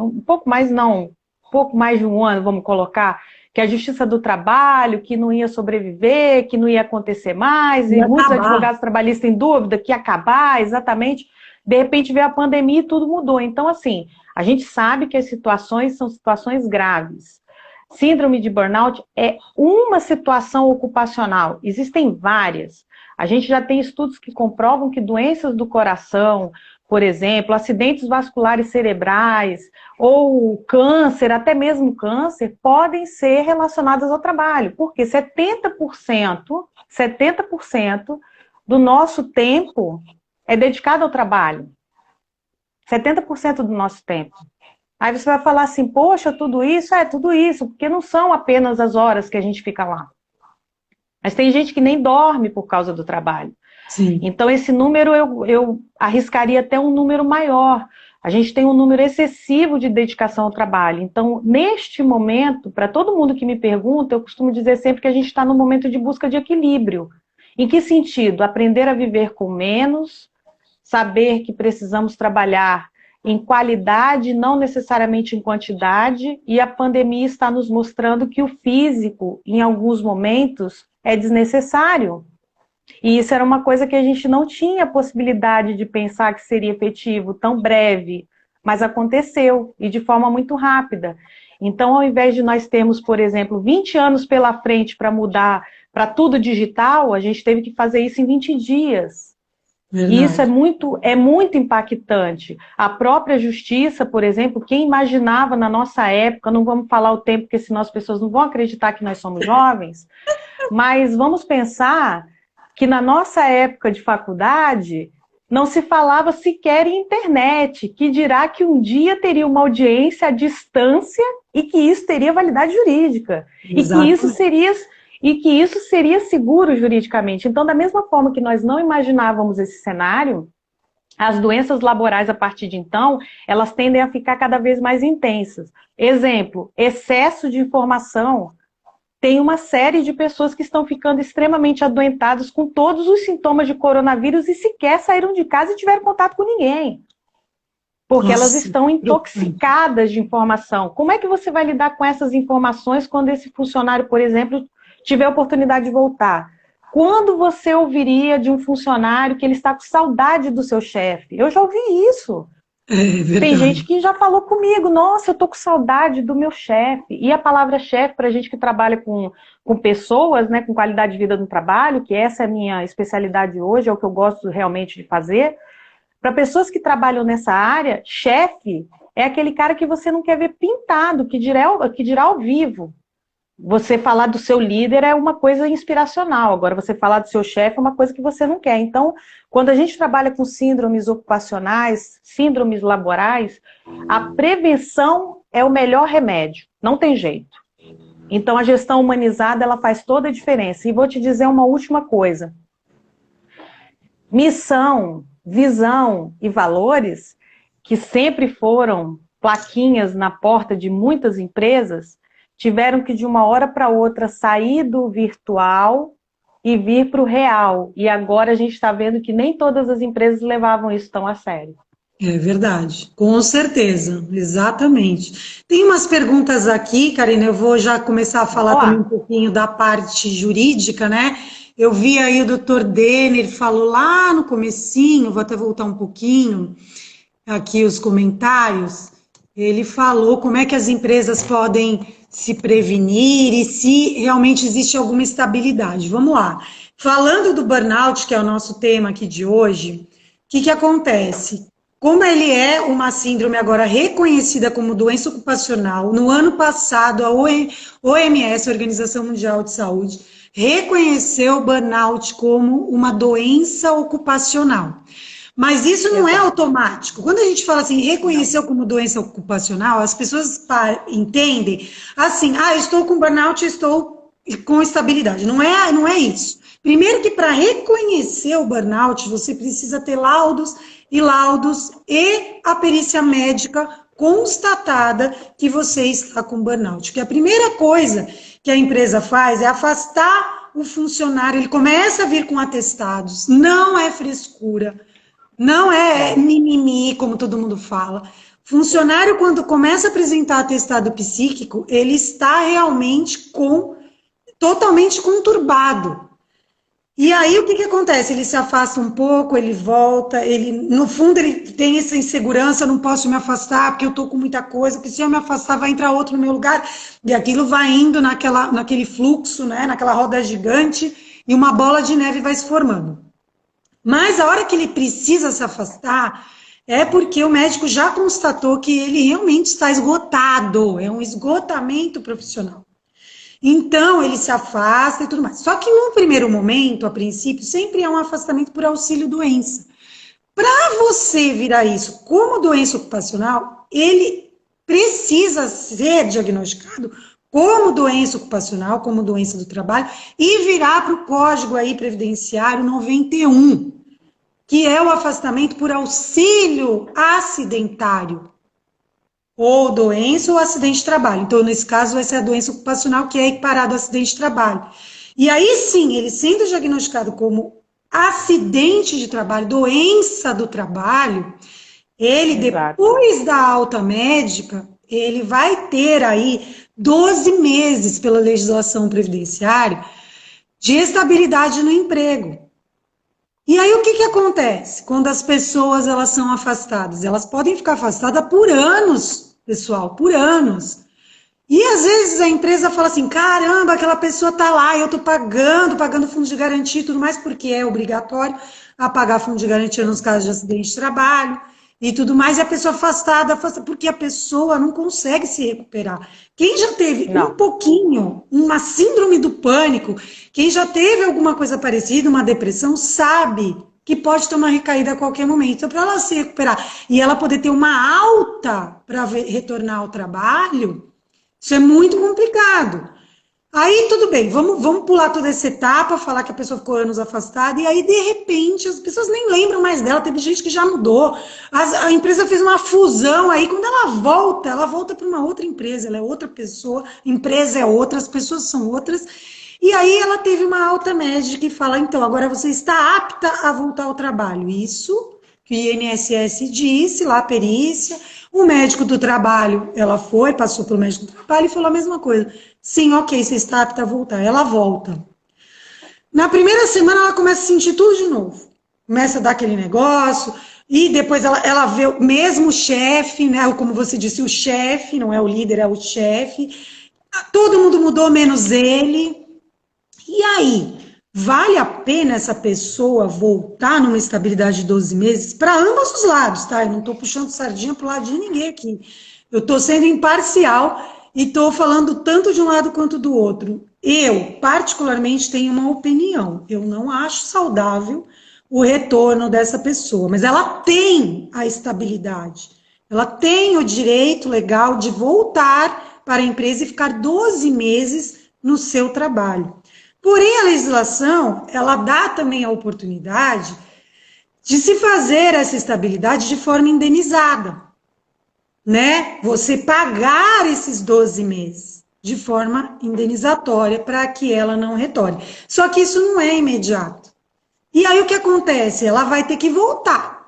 um ano, vamos colocar, que a Justiça do Trabalho, que não ia sobreviver, que não ia acontecer mais, e muitos advogados trabalhistas em dúvida, que ia acabar, exatamente. De repente veio a pandemia e tudo mudou. Então, assim, a gente sabe que as situações são situações graves. Síndrome de burnout é uma situação ocupacional, existem várias. A gente já tem estudos que comprovam que doenças do coração, por exemplo, acidentes vasculares cerebrais ou câncer, até mesmo câncer, podem ser relacionados ao trabalho, porque 70% do nosso tempo é dedicado ao trabalho. 70% do nosso tempo. Aí você vai falar assim, poxa, tudo isso? É, tudo isso, porque não são apenas as horas que a gente fica lá. Mas tem gente que nem dorme por causa do trabalho. Sim. Então, esse número eu arriscaria até um número maior. A gente tem um número excessivo de dedicação ao trabalho. Então, neste momento, para todo mundo que me pergunta, eu costumo dizer sempre que a gente está no momento de busca de equilíbrio. Em que sentido? Aprender a viver com menos, saber que precisamos trabalhar em qualidade, não necessariamente em quantidade, e a pandemia está nos mostrando que o físico, em alguns momentos, é desnecessário. E isso era uma coisa que a gente não tinha possibilidade de pensar que seria efetivo, tão breve, mas aconteceu, e de forma muito rápida. Então, ao invés de nós termos, por exemplo, 20 anos pela frente para mudar para tudo digital, a gente teve que fazer isso em 20 dias. Verdade. E isso é muito impactante. A própria justiça, por exemplo, quem imaginava na nossa época, não vamos falar o tempo, porque senão as pessoas não vão acreditar que nós somos jovens, mas vamos pensar que na nossa época de faculdade não se falava sequer em internet, que dirá que um dia teria uma audiência à distância e que isso teria validade jurídica. E que isso seria seguro juridicamente. Então, da mesma forma que nós não imaginávamos esse cenário, as doenças laborais, a partir de então, elas tendem a ficar cada vez mais intensas. Exemplo, excesso de informação. Tem uma série de pessoas que estão ficando extremamente adoentadas com todos os sintomas de coronavírus e sequer saíram de casa e tiveram contato com ninguém. Porque elas estão intoxicadas de informação. Como é que você vai lidar com essas informações quando esse funcionário, por exemplo, tiver a oportunidade de voltar? Quando você ouviria de um funcionário que ele está com saudade do seu chefe? Eu já ouvi isso. Tem gente que já falou comigo, nossa, eu tô com saudade do meu chefe. E a palavra chefe, para a gente que trabalha com pessoas, né, com qualidade de vida no trabalho, que essa é a minha especialidade hoje, é o que eu gosto realmente de fazer. Para pessoas que trabalham nessa área, chefe é aquele cara que você não quer ver pintado, que dirá ao vivo. Você falar do seu líder é uma coisa inspiracional, agora você falar do seu chefe é uma coisa que você não quer. Então, quando a gente trabalha com síndromes ocupacionais, síndromes laborais, a prevenção é o melhor remédio, não tem jeito. Então, a gestão humanizada, ela faz toda a diferença. E vou te dizer uma última coisa. Missão, visão e valores, que sempre foram plaquinhas na porta de muitas empresas, tiveram que de uma hora para outra sair do virtual e vir para o real. E agora a gente está vendo que nem todas as empresas levavam isso tão a sério. É verdade, com certeza, exatamente. Tem umas perguntas aqui, Karina, eu vou já começar a falar também um pouquinho da parte jurídica, né? Eu vi aí o doutor Denner falou lá no comecinho, vou até voltar um pouquinho aqui os comentários, ele falou como é que as empresas podem se prevenir e se realmente existe alguma estabilidade. Vamos lá. Falando do burnout, que é o nosso tema aqui de hoje, o que acontece? Como ele é uma síndrome agora reconhecida como doença ocupacional, no ano passado a OMS, a Organização Mundial de Saúde, reconheceu o burnout como uma doença ocupacional. Mas isso não é automático. Quando a gente fala assim, reconheceu como doença ocupacional, as pessoas entendem assim, eu estou com burnout, estou com estabilidade. Não é isso. Primeiro que para reconhecer o burnout, você precisa ter laudos e a perícia médica constatada que você está com burnout. Porque a primeira coisa que a empresa faz é afastar o funcionário, ele começa a vir com atestados, não é frescura, não é mimimi, como todo mundo fala. Funcionário, quando começa a apresentar atestado psíquico, ele está realmente totalmente conturbado. E aí, o que acontece? Ele se afasta um pouco, ele volta, no fundo, ele tem essa insegurança, não posso me afastar, porque eu estou com muita coisa, porque se eu me afastar, vai entrar outro no meu lugar, e aquilo vai indo naquele fluxo, né, naquela roda gigante, e uma bola de neve vai se formando. Mas a hora que ele precisa se afastar, é porque o médico já constatou que ele realmente está esgotado, é um esgotamento profissional. Então, ele se afasta e tudo mais. Só que no primeiro momento, a princípio, sempre é um afastamento por auxílio-doença. Para você virar isso como doença ocupacional, ele precisa ser diagnosticado como doença ocupacional, como doença do trabalho, e virar para o código aí previdenciário 91, que é o afastamento por auxílio acidentário, ou doença ou acidente de trabalho. Então, nesse caso, vai ser a doença ocupacional, que é equiparado ao acidente de trabalho. E aí sim, ele sendo diagnosticado como acidente de trabalho, doença do trabalho, ele, depois da alta médica, ele vai ter aí 12 meses pela legislação previdenciária de estabilidade no emprego. E aí o que acontece quando as pessoas elas são afastadas? Elas podem ficar afastadas por anos, pessoal, por anos. E às vezes a empresa fala assim, caramba, aquela pessoa tá lá, eu tô pagando fundo de garantia e tudo mais, porque é obrigatório a pagar fundo de garantia nos casos de acidente de trabalho e tudo mais, e a pessoa afastada, porque a pessoa não consegue se recuperar. Quem já teve um pouquinho, uma síndrome do pânico, quem já teve alguma coisa parecida, uma depressão, sabe que pode ter uma recaída a qualquer momento. Então, para ela se recuperar e ela poder ter uma alta para retornar ao trabalho, isso é muito complicado. Aí, tudo bem, vamos pular toda essa etapa, falar que a pessoa ficou anos afastada, e aí, de repente, as pessoas nem lembram mais dela, teve gente que já mudou, a empresa fez uma fusão, aí quando ela volta para uma outra empresa, ela é outra pessoa, a empresa é outra, as pessoas são outras, e aí ela teve uma alta médica e fala, então, agora você está apta a voltar ao trabalho. Isso que o INSS disse, lá a perícia, o médico do trabalho, ela foi, passou pelo médico do trabalho e falou a mesma coisa. Sim, ok, você está apta a voltar. Ela volta. Na primeira semana, ela começa a sentir tudo de novo. Começa a dar aquele negócio, e depois ela vê o mesmo chefe, né? Como você disse, o chefe, não é o líder, é o chefe. Todo mundo mudou, menos ele. E aí, vale a pena essa pessoa voltar numa estabilidade de 12 meses para ambos os lados, tá? Eu não estou puxando sardinha para o lado de ninguém aqui. Eu estou sendo imparcial e estou falando tanto de um lado quanto do outro. Eu, particularmente, tenho uma opinião. Eu não acho saudável o retorno dessa pessoa, mas ela tem a estabilidade. Ela tem o direito legal de voltar para a empresa e ficar 12 meses no seu trabalho. Porém, a legislação, ela dá também a oportunidade de se fazer essa estabilidade de forma indenizada, né? Você pagar esses 12 meses de forma indenizatória para que ela não retorne. Só que isso não é imediato. E aí o que acontece? Ela vai ter que voltar.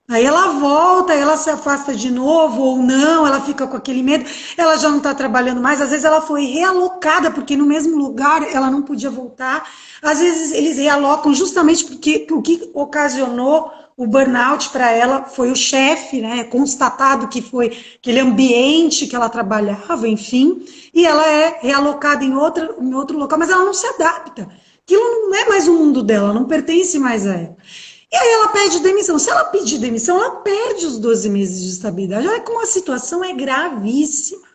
Aí ela volta, ela se afasta de novo ou não, ela fica com aquele medo, ela já não está trabalhando mais, às vezes ela foi realocada, porque no mesmo lugar ela não podia voltar, às vezes eles realocam justamente porque o que ocasionou o burnout para ela foi o chefe, né, constatado que foi aquele ambiente que ela trabalhava, enfim, e ela é realocada em outro local, mas ela não se adapta, aquilo não é mais o mundo dela, não pertence mais a ela. E aí ela pede demissão. Se ela pedir demissão, ela perde os 12 meses de estabilidade. Olha como a situação é gravíssima.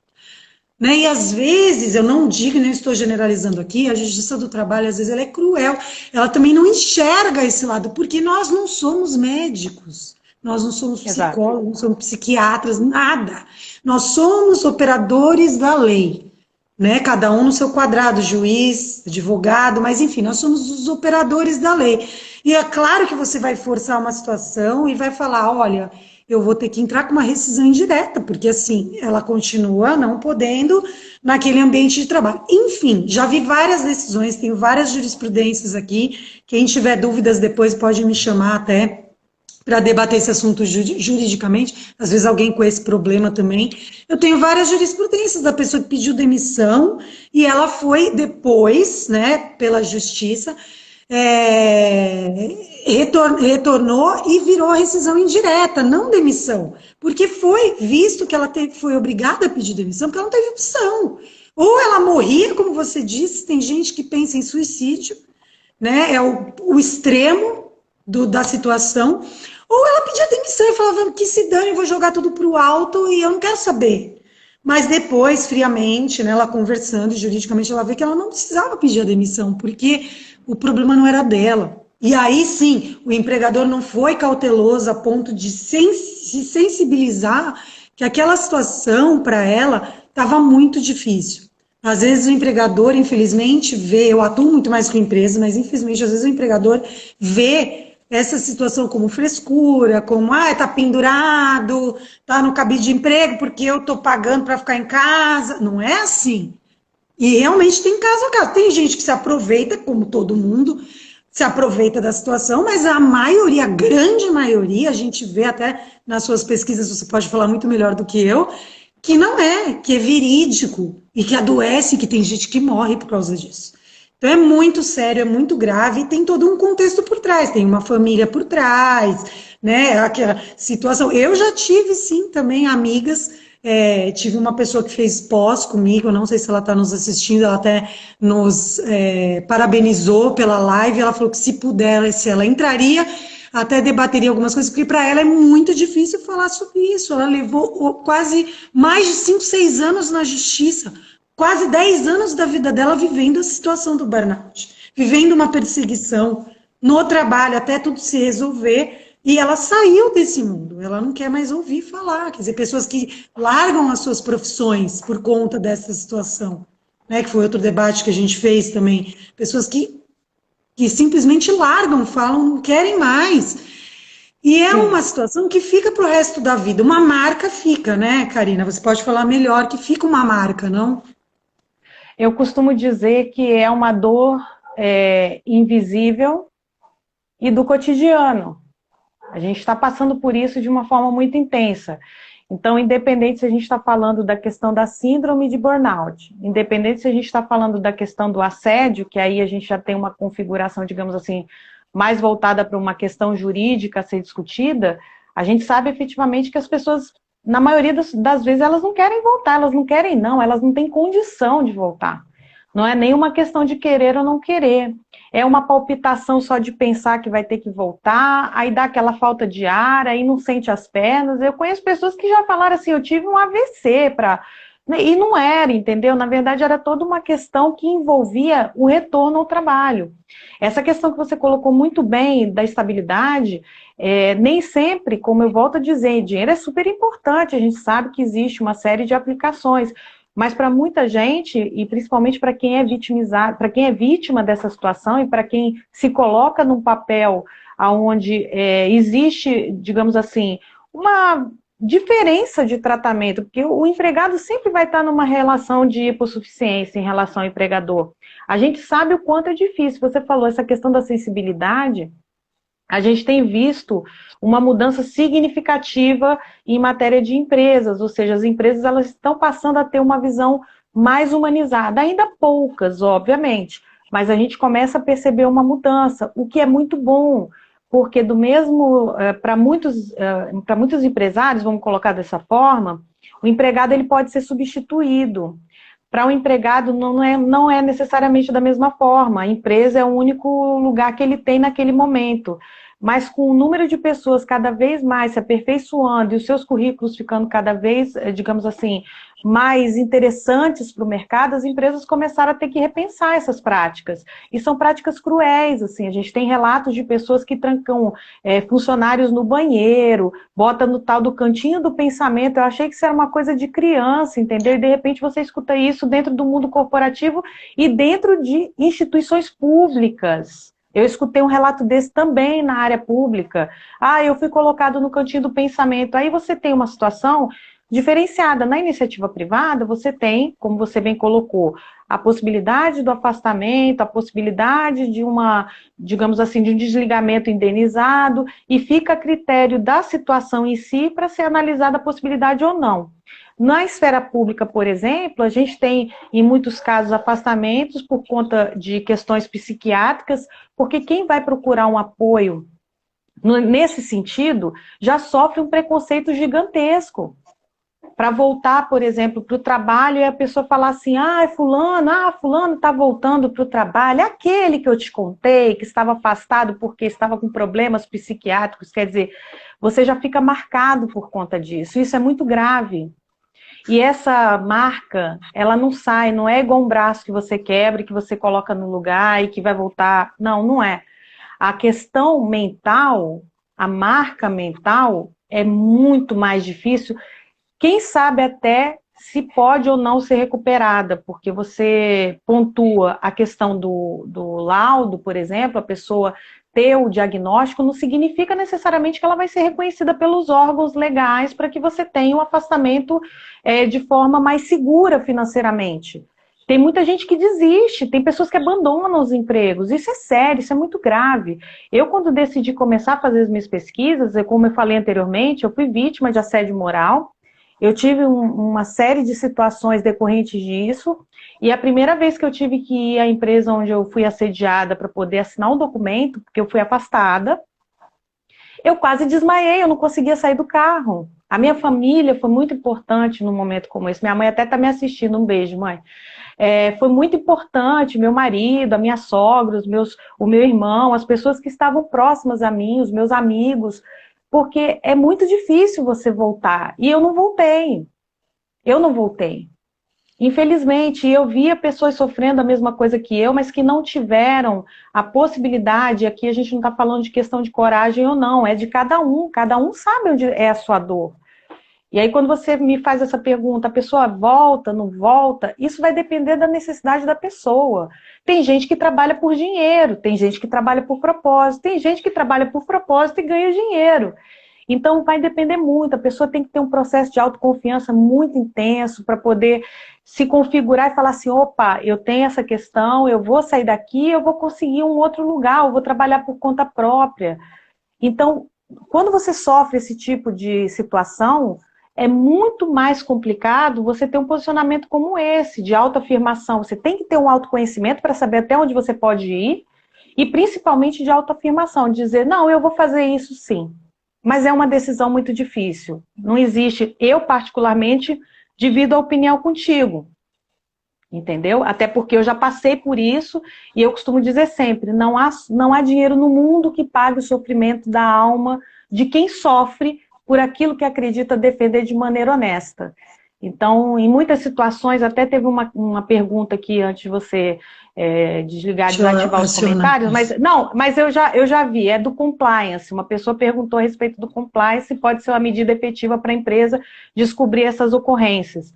Né? E às vezes, eu não digo, nem estou generalizando aqui, a justiça do trabalho, às vezes, ela é cruel. Ela também não enxerga esse lado, porque nós não somos médicos. Nós não somos psicólogos, não somos psiquiatras, nada. Nós somos operadores da lei. Né? Cada um no seu quadrado, juiz, advogado, mas enfim, nós somos os operadores da lei. E é claro que você vai forçar uma situação e vai falar, olha, eu vou ter que entrar com uma rescisão indireta, porque assim, ela continua não podendo naquele ambiente de trabalho. Enfim, já vi várias decisões, tenho várias jurisprudências aqui, quem tiver dúvidas depois pode me chamar até para debater esse assunto juridicamente, às vezes alguém com esse problema também. Eu tenho várias jurisprudências da pessoa que pediu demissão e ela foi depois, né, pela justiça, retornou e virou rescisão indireta, não demissão, porque foi visto que ela foi obrigada a pedir demissão, porque ela não teve opção. Ou ela morria, como você disse, tem gente que pensa em suicídio, né? É o extremo da situação. Ou ela pedia demissão e falava que se dane, eu vou jogar tudo para o alto e eu não quero saber. Mas depois, friamente, né, ela conversando juridicamente, ela vê que ela não precisava pedir a demissão, porque o problema não era dela. E aí sim, o empregador não foi cauteloso a ponto de se sensibilizar que aquela situação para ela estava muito difícil. Às vezes o empregador, infelizmente, vê, eu atuo muito mais com empresas, mas infelizmente, às vezes o empregador vê essa situação como frescura, como, tá pendurado, tá no cabide de emprego porque eu tô pagando para ficar em casa. Não é assim. E realmente tem caso a caso. Tem gente que se aproveita, como todo mundo, se aproveita da situação, mas a maioria, a grande maioria, a gente vê até nas suas pesquisas, você pode falar muito melhor do que eu, que não é, que é verídico e que adoece, que tem gente que morre por causa disso. Então é muito sério, é muito grave e tem todo um contexto por trás, tem uma família por trás, né? Aquela situação. Eu já tive, sim, também amigas. Tive uma pessoa que fez pós comigo, não sei se ela está nos assistindo, ela até nos parabenizou pela live, ela falou que se pudesse, ela entraria, até debateria algumas coisas, porque para ela é muito difícil falar sobre isso. Ela levou quase mais de 5, 6 anos na justiça, quase 10 anos da vida dela vivendo a situação do burnout, vivendo uma perseguição no trabalho, até tudo se resolver. E ela saiu desse mundo, ela não quer mais ouvir falar. Quer dizer, pessoas que largam as suas profissões por conta dessa situação, né? Que foi outro debate que a gente fez também. Pessoas que simplesmente largam, falam, não querem mais. E é uma situação que fica para o resto da vida. Uma marca fica, né, Karina? Você pode falar melhor que fica uma marca, não? Eu costumo dizer que é uma dor invisível e do cotidiano. A gente está passando por isso de uma forma muito intensa. Então, independente se a gente está falando da questão da síndrome de burnout, independente se a gente está falando da questão do assédio, que aí a gente já tem uma configuração, digamos assim, mais voltada para uma questão jurídica a ser discutida, a gente sabe efetivamente que as pessoas, na maioria das vezes, elas não querem voltar, elas não querem não, elas não têm condição de voltar. Não é nenhuma questão de querer ou não querer. É uma palpitação só de pensar que vai ter que voltar, aí dá aquela falta de ar, aí não sente as pernas. Eu conheço pessoas que já falaram assim, eu tive um AVC e não era, entendeu? Na verdade, era toda uma questão que envolvia o retorno ao trabalho. Essa questão que você colocou muito bem da estabilidade, nem sempre, como eu volto a dizer, dinheiro é super importante, a gente sabe que existe uma série de aplicações, mas para muita gente, e principalmente para quem é vitimizado, para quem é vítima dessa situação e para quem se coloca num papel onde existe, digamos assim, uma diferença de tratamento, porque o empregado sempre vai estar numa relação de hipossuficiência em relação ao empregador. A gente sabe o quanto é difícil. Você falou essa questão da sensibilidade. A gente tem visto uma mudança significativa em matéria de empresas, ou seja, as empresas elas estão passando a ter uma visão mais humanizada, ainda poucas, obviamente, mas a gente começa a perceber uma mudança, o que é muito bom, porque do mesmo, para muitos empresários, vamos colocar dessa forma, o empregado ele pode ser substituído. Para o empregado não é necessariamente da mesma forma, a empresa é o único lugar que ele tem naquele momento. Mas com o número de pessoas cada vez mais se aperfeiçoando e os seus currículos ficando cada vez, digamos assim, mais interessantes para o mercado, as empresas começaram a ter que repensar essas práticas. E são práticas cruéis, assim, a gente tem relatos de pessoas que trancam funcionários no banheiro, bota no tal do cantinho do pensamento. Eu achei que isso era uma coisa de criança, entendeu? E de repente você escuta isso dentro do mundo corporativo e dentro de instituições públicas. Eu escutei um relato desse também na área pública. Eu fui colocado no cantinho do pensamento. Aí você tem uma situação diferenciada. Na iniciativa privada, você tem, como você bem colocou, a possibilidade do afastamento, a possibilidade de digamos assim, de um desligamento indenizado, e fica a critério da situação em si para ser analisada a possibilidade ou não. Na esfera pública, por exemplo, a gente tem, em muitos casos, afastamentos por conta de questões psiquiátricas, porque quem vai procurar um apoio nesse sentido já sofre um preconceito gigantesco. para voltar, por exemplo, para o trabalho e a pessoa falar assim, fulano está voltando para o trabalho, é aquele que eu te contei, que estava afastado porque estava com problemas psiquiátricos, quer dizer, você já fica marcado por conta disso, isso é muito grave. E essa marca, ela não sai, não é igual um braço que você quebra, que você coloca no lugar e que vai voltar, não, não é. A questão mental, a marca mental, é muito mais difícil. Quem sabe até se pode ou não ser recuperada, porque você pontua a questão do laudo, por exemplo, a pessoa ter o diagnóstico, não significa necessariamente que ela vai ser reconhecida pelos órgãos legais para que você tenha um afastamento de forma mais segura financeiramente. Tem muita gente que desiste, tem pessoas que abandonam os empregos, isso é sério, isso é muito grave. Eu, quando decidi começar a fazer as minhas pesquisas, como eu falei anteriormente, eu fui vítima de assédio moral. Eu tive uma série de situações decorrentes disso, e a primeira vez que eu tive que ir à empresa onde eu fui assediada para poder assinar um documento, porque eu fui afastada, eu quase desmaiei, eu não conseguia sair do carro. A minha família foi muito importante num momento como esse. Minha mãe até está me assistindo, um beijo, mãe. Foi muito importante, meu marido, a minha sogra, o meu irmão, as pessoas que estavam próximas a mim, os meus amigos, porque é muito difícil você voltar. E eu não voltei. Eu não voltei. Infelizmente, eu via pessoas sofrendo a mesma coisa que eu, mas que não tiveram a possibilidade, aqui a gente não está falando de questão de coragem ou não, é de cada um sabe onde é a sua dor. E aí, quando você me faz essa pergunta, a pessoa volta, não volta, isso vai depender da necessidade da pessoa. Tem gente que trabalha por dinheiro, tem gente que trabalha por propósito, tem gente que trabalha por propósito e ganha dinheiro. Então, vai depender muito, a pessoa tem que ter um processo de autoconfiança muito intenso para poder se configurar e falar assim, opa, eu tenho essa questão, eu vou sair daqui, eu vou conseguir um outro lugar, eu vou trabalhar por conta própria. Então, quando você sofre esse tipo de situação, é muito mais complicado você ter um posicionamento como esse, de autoafirmação. Você tem que ter um autoconhecimento para saber até onde você pode ir, e principalmente de autoafirmação, de dizer, não, eu vou fazer isso sim. Mas é uma decisão muito difícil. Não existe, eu particularmente, divido a opinião contigo. Entendeu? Até porque eu já passei por isso e eu costumo dizer sempre, não há dinheiro no mundo que pague o sofrimento da alma de quem sofre por aquilo que acredita defender de maneira honesta. Então, em muitas situações, até teve uma pergunta aqui antes de você desligar, desativar os comentários, mas eu já vi, é do compliance. Uma pessoa perguntou a respeito do compliance se pode ser uma medida efetiva para a empresa descobrir essas ocorrências.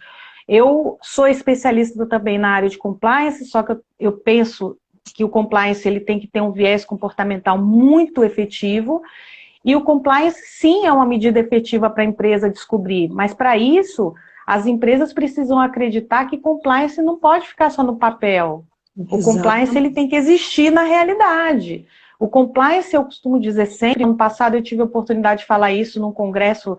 Eu sou especialista também na área de compliance, só que eu penso que o compliance ele tem que ter um viés comportamental muito efetivo, e o compliance sim é uma medida efetiva para a empresa descobrir, mas para isso as empresas precisam acreditar que compliance não pode ficar só no papel. O compliance ele tem que existir na realidade. O compliance, eu costumo dizer sempre, ano passado eu tive a oportunidade de falar isso num congresso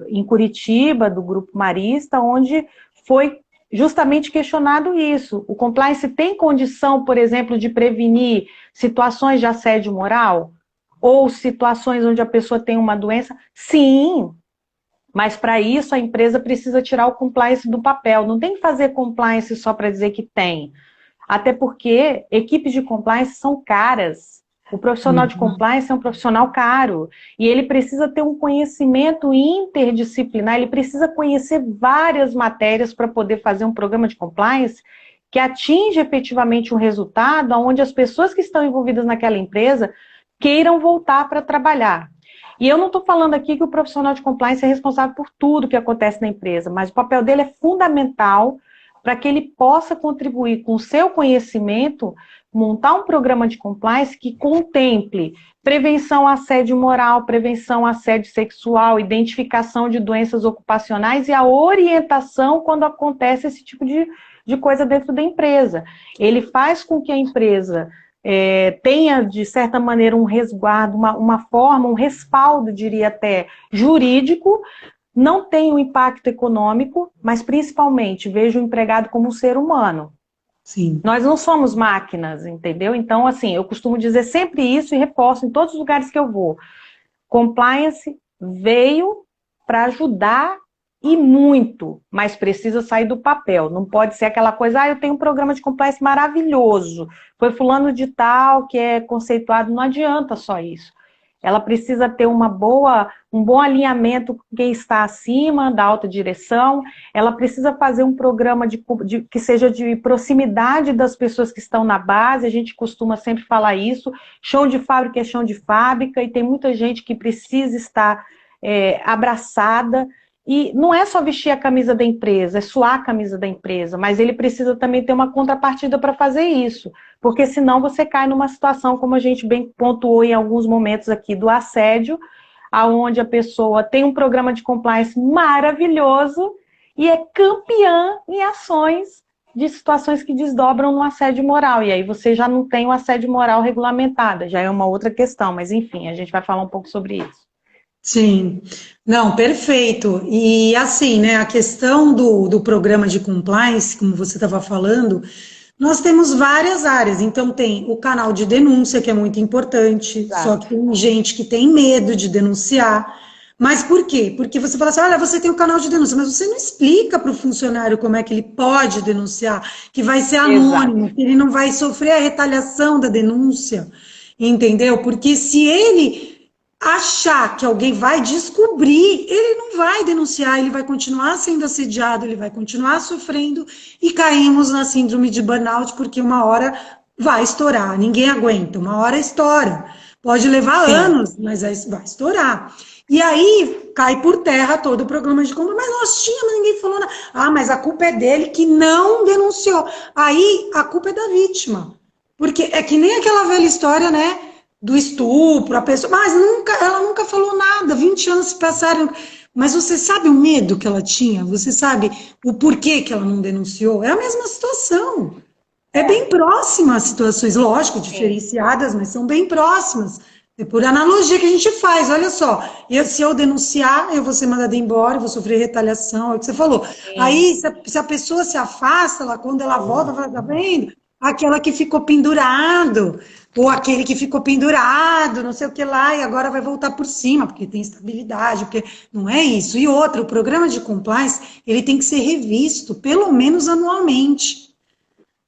em Curitiba, do Grupo Marista, onde foi justamente questionado isso. O compliance tem condição, por exemplo, de prevenir situações de assédio moral? Ou situações onde a pessoa tem uma doença? Sim, mas para isso a empresa precisa tirar o compliance do papel. Não tem que fazer compliance só para dizer que tem. Até porque equipes de compliance são caras. O profissional de compliance é um profissional caro e ele precisa ter um conhecimento interdisciplinar, ele precisa conhecer várias matérias para poder fazer um programa de compliance que atinge efetivamente um resultado onde as pessoas que estão envolvidas naquela empresa queiram voltar para trabalhar. E eu não estou falando aqui que o profissional de compliance é responsável por tudo que acontece na empresa, mas o papel dele é fundamental para que ele possa contribuir com o seu conhecimento, montar um programa de compliance que contemple prevenção a assédio moral, prevenção a assédio sexual, identificação de doenças ocupacionais e a orientação quando acontece esse tipo de coisa dentro da empresa. Ele faz com que a empresa tenha, de certa maneira, um resguardo, uma forma, um respaldo, diria até, jurídico, não tem um impacto econômico, mas principalmente vejo o empregado como um ser humano. Sim. Nós não somos máquinas, entendeu? Então, assim, eu costumo dizer sempre isso e reforço em todos os lugares que eu vou. Compliance veio para ajudar e muito, mas precisa sair do papel. Não pode ser aquela coisa, eu tenho um programa de compliance maravilhoso, foi fulano de tal que é conceituado, não adianta só isso. Ela precisa ter um bom alinhamento com quem está acima da alta direção, ela precisa fazer um programa que seja de proximidade das pessoas que estão na base, a gente costuma sempre falar isso, chão de fábrica é chão de fábrica, e tem muita gente que precisa estar abraçada, e não é só vestir a camisa da empresa, é suar a camisa da empresa, mas ele precisa também ter uma contrapartida para fazer isso, porque senão você cai numa situação, como a gente bem pontuou em alguns momentos aqui, do assédio, aonde a pessoa tem um programa de compliance maravilhoso e é campeã em ações de situações que desdobram no assédio moral, e aí você já não tem o assédio moral regulamentado, já é uma outra questão, mas enfim, a gente vai falar um pouco sobre isso. Sim, não, perfeito. E assim, né, a questão do programa de compliance, como você estava falando, nós temos várias áreas. Então, tem o canal de denúncia, que é muito importante, só que tem gente que tem medo de denunciar. Mas por quê? Porque você fala assim, olha, você tem o canal de denúncia, mas você não explica para o funcionário como é que ele pode denunciar, que vai ser anônimo, que ele não vai sofrer a retaliação da denúncia, entendeu? Porque se ele achar que alguém vai descobrir, ele não vai denunciar, ele vai continuar sendo assediado, ele vai continuar sofrendo e caímos na síndrome de burnout, porque uma hora vai estourar, ninguém aguenta, uma hora estoura. Pode levar anos, mas vai estourar. E aí cai por terra todo o programa de compra, mas nós tínhamos, ninguém falou nada. Ah, mas a culpa é dele que não denunciou. Aí a culpa é da vítima. Porque é que nem aquela velha história, né? Do estupro, a pessoa, mas ela nunca falou nada, 20 anos se passaram, mas você sabe o medo que ela tinha? Você sabe o porquê que ela não denunciou? É a mesma situação, é bem próxima às situações, lógico, diferenciadas, mas são bem próximas, é por analogia que a gente faz, olha só, se eu denunciar, eu vou ser mandada embora, eu vou sofrer retaliação, é o que você falou, aí se a pessoa se afasta, quando ela volta, ela tá vendo? Aquela que ficou pendurado, ou aquele que ficou pendurado, não sei o que lá, e agora vai voltar por cima, porque tem estabilidade, porque não é isso. E outra, o programa de compliance, ele tem que ser revisto, pelo menos anualmente,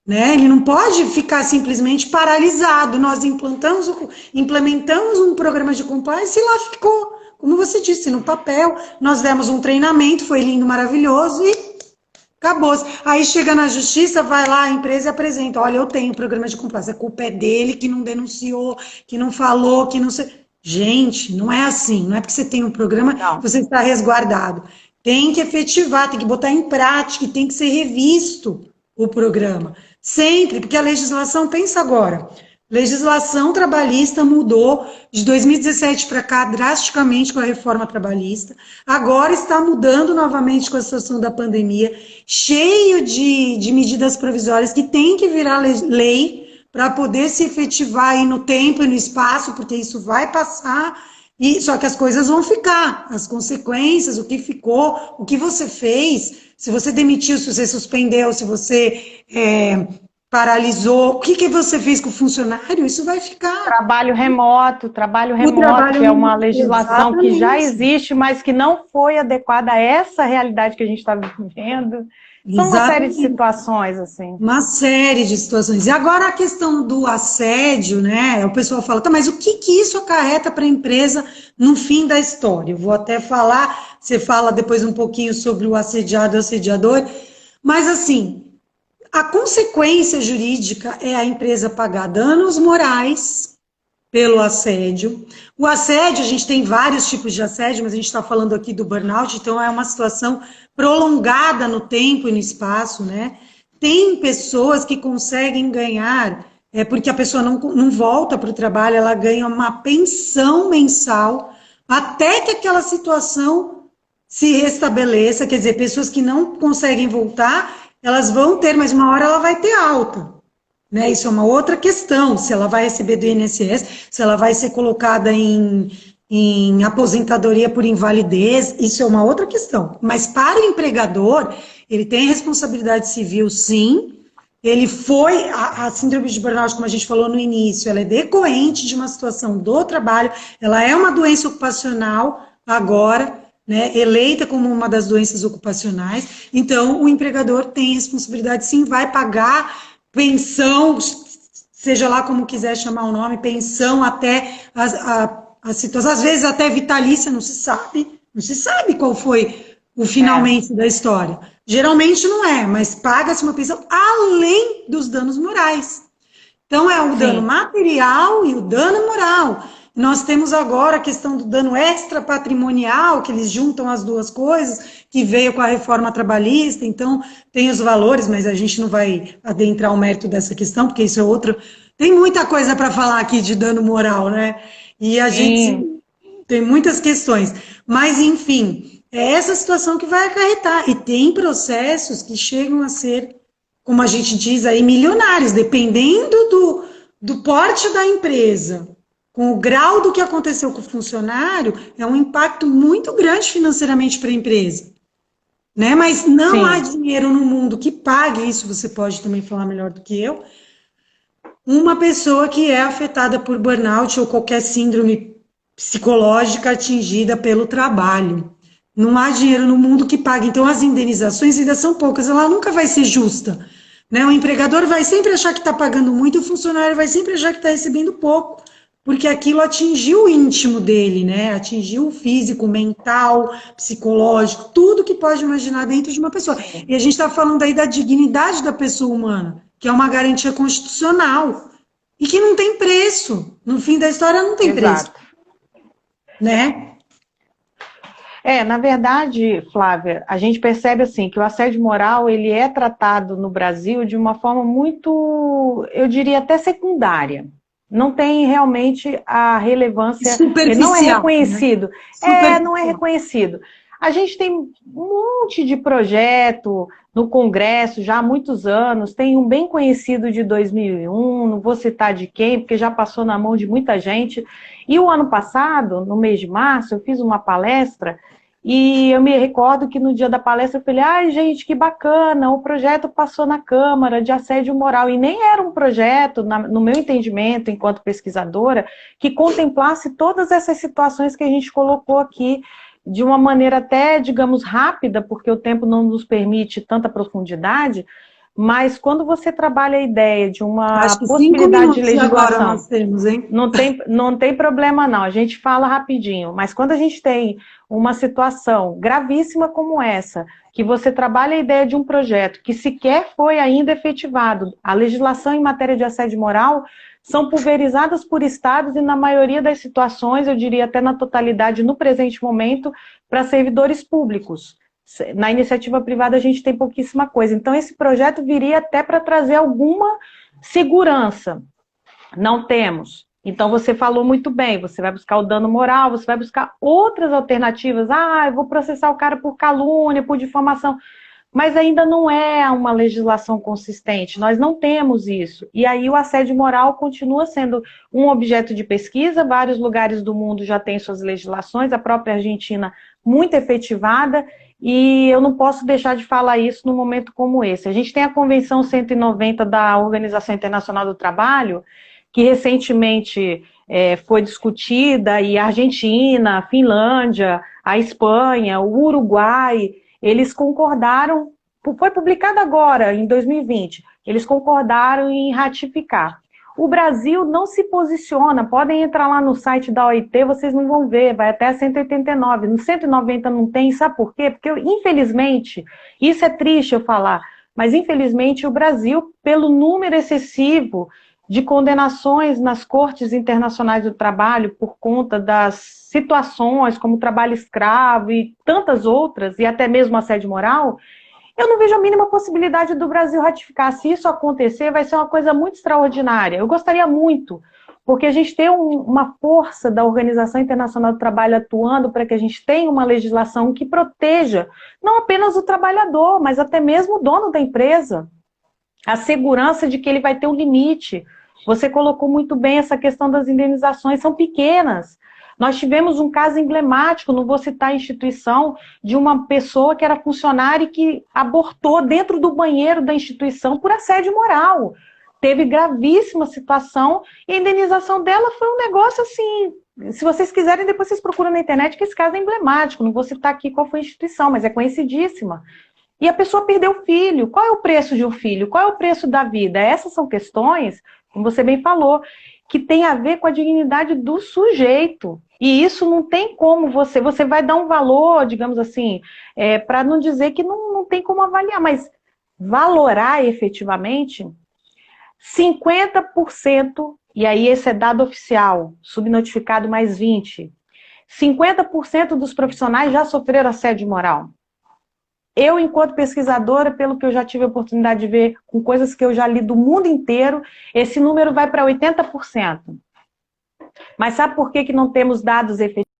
né? Ele não pode ficar simplesmente paralisado. Nós implementamos um programa de compliance e lá ficou, como você disse, no papel. Nós demos um treinamento, foi lindo, maravilhoso, e acabou. Aí chega na justiça, vai lá a empresa e apresenta, olha, eu tenho programa de compliance, a culpa é dele que não denunciou, que não falou, que não sei... Gente, não é assim, não é porque você tem um programa que você está resguardado. Tem que efetivar, tem que botar em prática, tem que ser revisto o programa. Sempre, porque a legislação, pensa agora, legislação trabalhista mudou de 2017 para cá drasticamente com a reforma trabalhista. Agora está mudando novamente com a situação da pandemia, cheio de medidas provisórias que tem que virar lei para poder se efetivar aí no tempo e no espaço, porque isso vai passar, só que as coisas vão ficar, as consequências, o que ficou, o que você fez, se você demitiu, se você suspendeu, se você paralisou, o que você fez com o funcionário, isso vai ficar. Trabalho remoto, que é uma legislação exatamente, que já existe, mas que não foi adequada a essa realidade que a gente está vivendo. São uma série de situações, assim. Uma série de situações. E agora a questão do assédio, né? O pessoal fala, tá, mas o que isso acarreta para a empresa no fim da história? Eu vou até falar, você fala depois um pouquinho sobre o assediado e o assediador, mas assim, a consequência jurídica é a empresa pagar danos morais pelo assédio. O assédio, a gente tem vários tipos de assédio, mas a gente está falando aqui do burnout, então é uma situação prolongada no tempo e no espaço, né? Tem pessoas que conseguem ganhar, porque a pessoa não volta para o trabalho, ela ganha uma pensão mensal, até que aquela situação se restabeleça, quer dizer, pessoas que não conseguem voltar, elas vão ter, mas uma hora ela vai ter alta. Né? Isso é uma outra questão, se ela vai receber do INSS, se ela vai ser colocada em aposentadoria por invalidez, isso é uma outra questão. Mas para o empregador, ele tem responsabilidade civil, sim. Ele foi, a síndrome de burnout, como a gente falou no início, ela é decorrente de uma situação do trabalho, ela é uma doença ocupacional agora, né, eleita como uma das doenças ocupacionais. Então, o empregador tem responsabilidade, sim, vai pagar pensão, seja lá como quiser chamar o nome, pensão até a situação, às vezes até vitalícia, não se sabe qual foi o finalmente da história. Geralmente não é, mas paga-se uma pensão além dos danos morais. Então, é o dano material e o dano moral. Nós temos agora a questão do dano extrapatrimonial, que eles juntam as duas coisas, que veio com a reforma trabalhista, então tem os valores, mas a gente não vai adentrar o mérito dessa questão, porque isso é outra. Tem muita coisa para falar aqui de dano moral, né? E a gente tem muitas questões. Mas, enfim, é essa situação que vai acarretar. E tem processos que chegam a ser, como a gente diz aí, milionários, dependendo do porte da empresa, com o grau do que aconteceu com o funcionário, é um impacto muito grande financeiramente para a empresa. Né? Mas não há dinheiro no mundo que pague isso, você pode também falar melhor do que eu, uma pessoa que é afetada por burnout ou qualquer síndrome psicológica atingida pelo trabalho. Não há dinheiro no mundo que pague. Então, as indenizações ainda são poucas, ela nunca vai ser justa. Né? O empregador vai sempre achar que está pagando muito, o funcionário vai sempre achar que está recebendo pouco, porque aquilo atingiu o íntimo dele, né? Atingiu o físico, mental, psicológico, tudo que pode imaginar dentro de uma pessoa. E a gente está falando aí da dignidade da pessoa humana, que é uma garantia constitucional, e que não tem preço. No fim da história, não tem preço. Né? Na verdade, Flávia, a gente percebe assim que o assédio moral ele é tratado no Brasil de uma forma muito, eu diria até secundária. Não tem realmente a relevância, ele não é reconhecido. Né? Não é reconhecido. A gente tem um monte de projeto no Congresso já há muitos anos, tem um bem conhecido de 2001, não vou citar de quem, porque já passou na mão de muita gente. E o ano passado, no mês de março, eu fiz uma palestra e eu me recordo que no dia da palestra eu falei, ai gente, que bacana, o projeto passou na Câmara de assédio moral, e nem era um projeto, no meu entendimento, enquanto pesquisadora, que contemplasse todas essas situações que a gente colocou aqui, de uma maneira até, digamos, rápida, porque o tempo não nos permite tanta profundidade, mas quando você trabalha a ideia de uma possibilidade de legislação, agora nós temos, hein? Não tem problema não, a gente fala rapidinho, mas quando a gente tem uma situação gravíssima como essa, que você trabalha a ideia de um projeto que sequer foi ainda efetivado, a legislação em matéria de assédio moral são pulverizadas por estados e na maioria das situações, eu diria até na totalidade, no presente momento, para servidores públicos. Na iniciativa privada a gente tem pouquíssima coisa. Então esse projeto viria até para trazer alguma segurança. Não temos. Então você falou muito bem, você vai buscar o dano moral, você vai buscar outras alternativas. Eu vou processar o cara por calúnia, por difamação. Mas ainda não é uma legislação consistente, nós não temos isso. E aí o assédio moral continua sendo um objeto de pesquisa, vários lugares do mundo já têm suas legislações, a própria Argentina muito efetivada, e eu não posso deixar de falar isso num momento como esse. A gente tem a Convenção 190 da Organização Internacional do Trabalho, que recentemente foi discutida, e a Argentina, a Finlândia, a Espanha, o Uruguai, eles concordaram, foi publicado agora, em 2020, eles concordaram em ratificar. O Brasil não se posiciona, podem entrar lá no site da OIT, vocês não vão ver, vai até 189, no 190 não tem, sabe por quê? Porque, infelizmente, isso é triste eu falar, mas infelizmente o Brasil, pelo número excessivo de condenações nas cortes internacionais do trabalho por conta das situações como trabalho escravo e tantas outras, e até mesmo assédio moral, eu não vejo a mínima possibilidade do Brasil ratificar. Se isso acontecer, vai ser uma coisa muito extraordinária. Eu gostaria muito, porque a gente tem uma força da Organização Internacional do Trabalho atuando para que a gente tenha uma legislação que proteja não apenas o trabalhador, mas até mesmo o dono da empresa. A segurança de que ele vai ter um limite. Você colocou muito bem essa questão das indenizações, são pequenas. Nós tivemos um caso emblemático, não vou citar a instituição, de uma pessoa que era funcionária e que abortou dentro do banheiro da instituição por assédio moral. Teve gravíssima situação e a indenização dela foi um negócio assim, Se vocês quiserem, depois vocês procuram na internet, que esse caso é emblemático. Não vou citar aqui qual foi a instituição, mas é conhecidíssima. E a pessoa perdeu o filho. Qual é o preço de um filho? Qual é o preço da vida? Essas são questões, como você bem falou, que tem a ver com a dignidade do sujeito. E isso não tem como você vai dar um valor, digamos assim, para não dizer que não tem como avaliar, mas valorar efetivamente 50%, e aí esse é dado oficial, subnotificado mais 20%, 50% dos profissionais já sofreram assédio moral. Eu, enquanto pesquisadora, pelo que eu já tive a oportunidade de ver, com coisas que eu já li do mundo inteiro, esse número vai para 80%. Mas sabe por que não temos dados efetivos?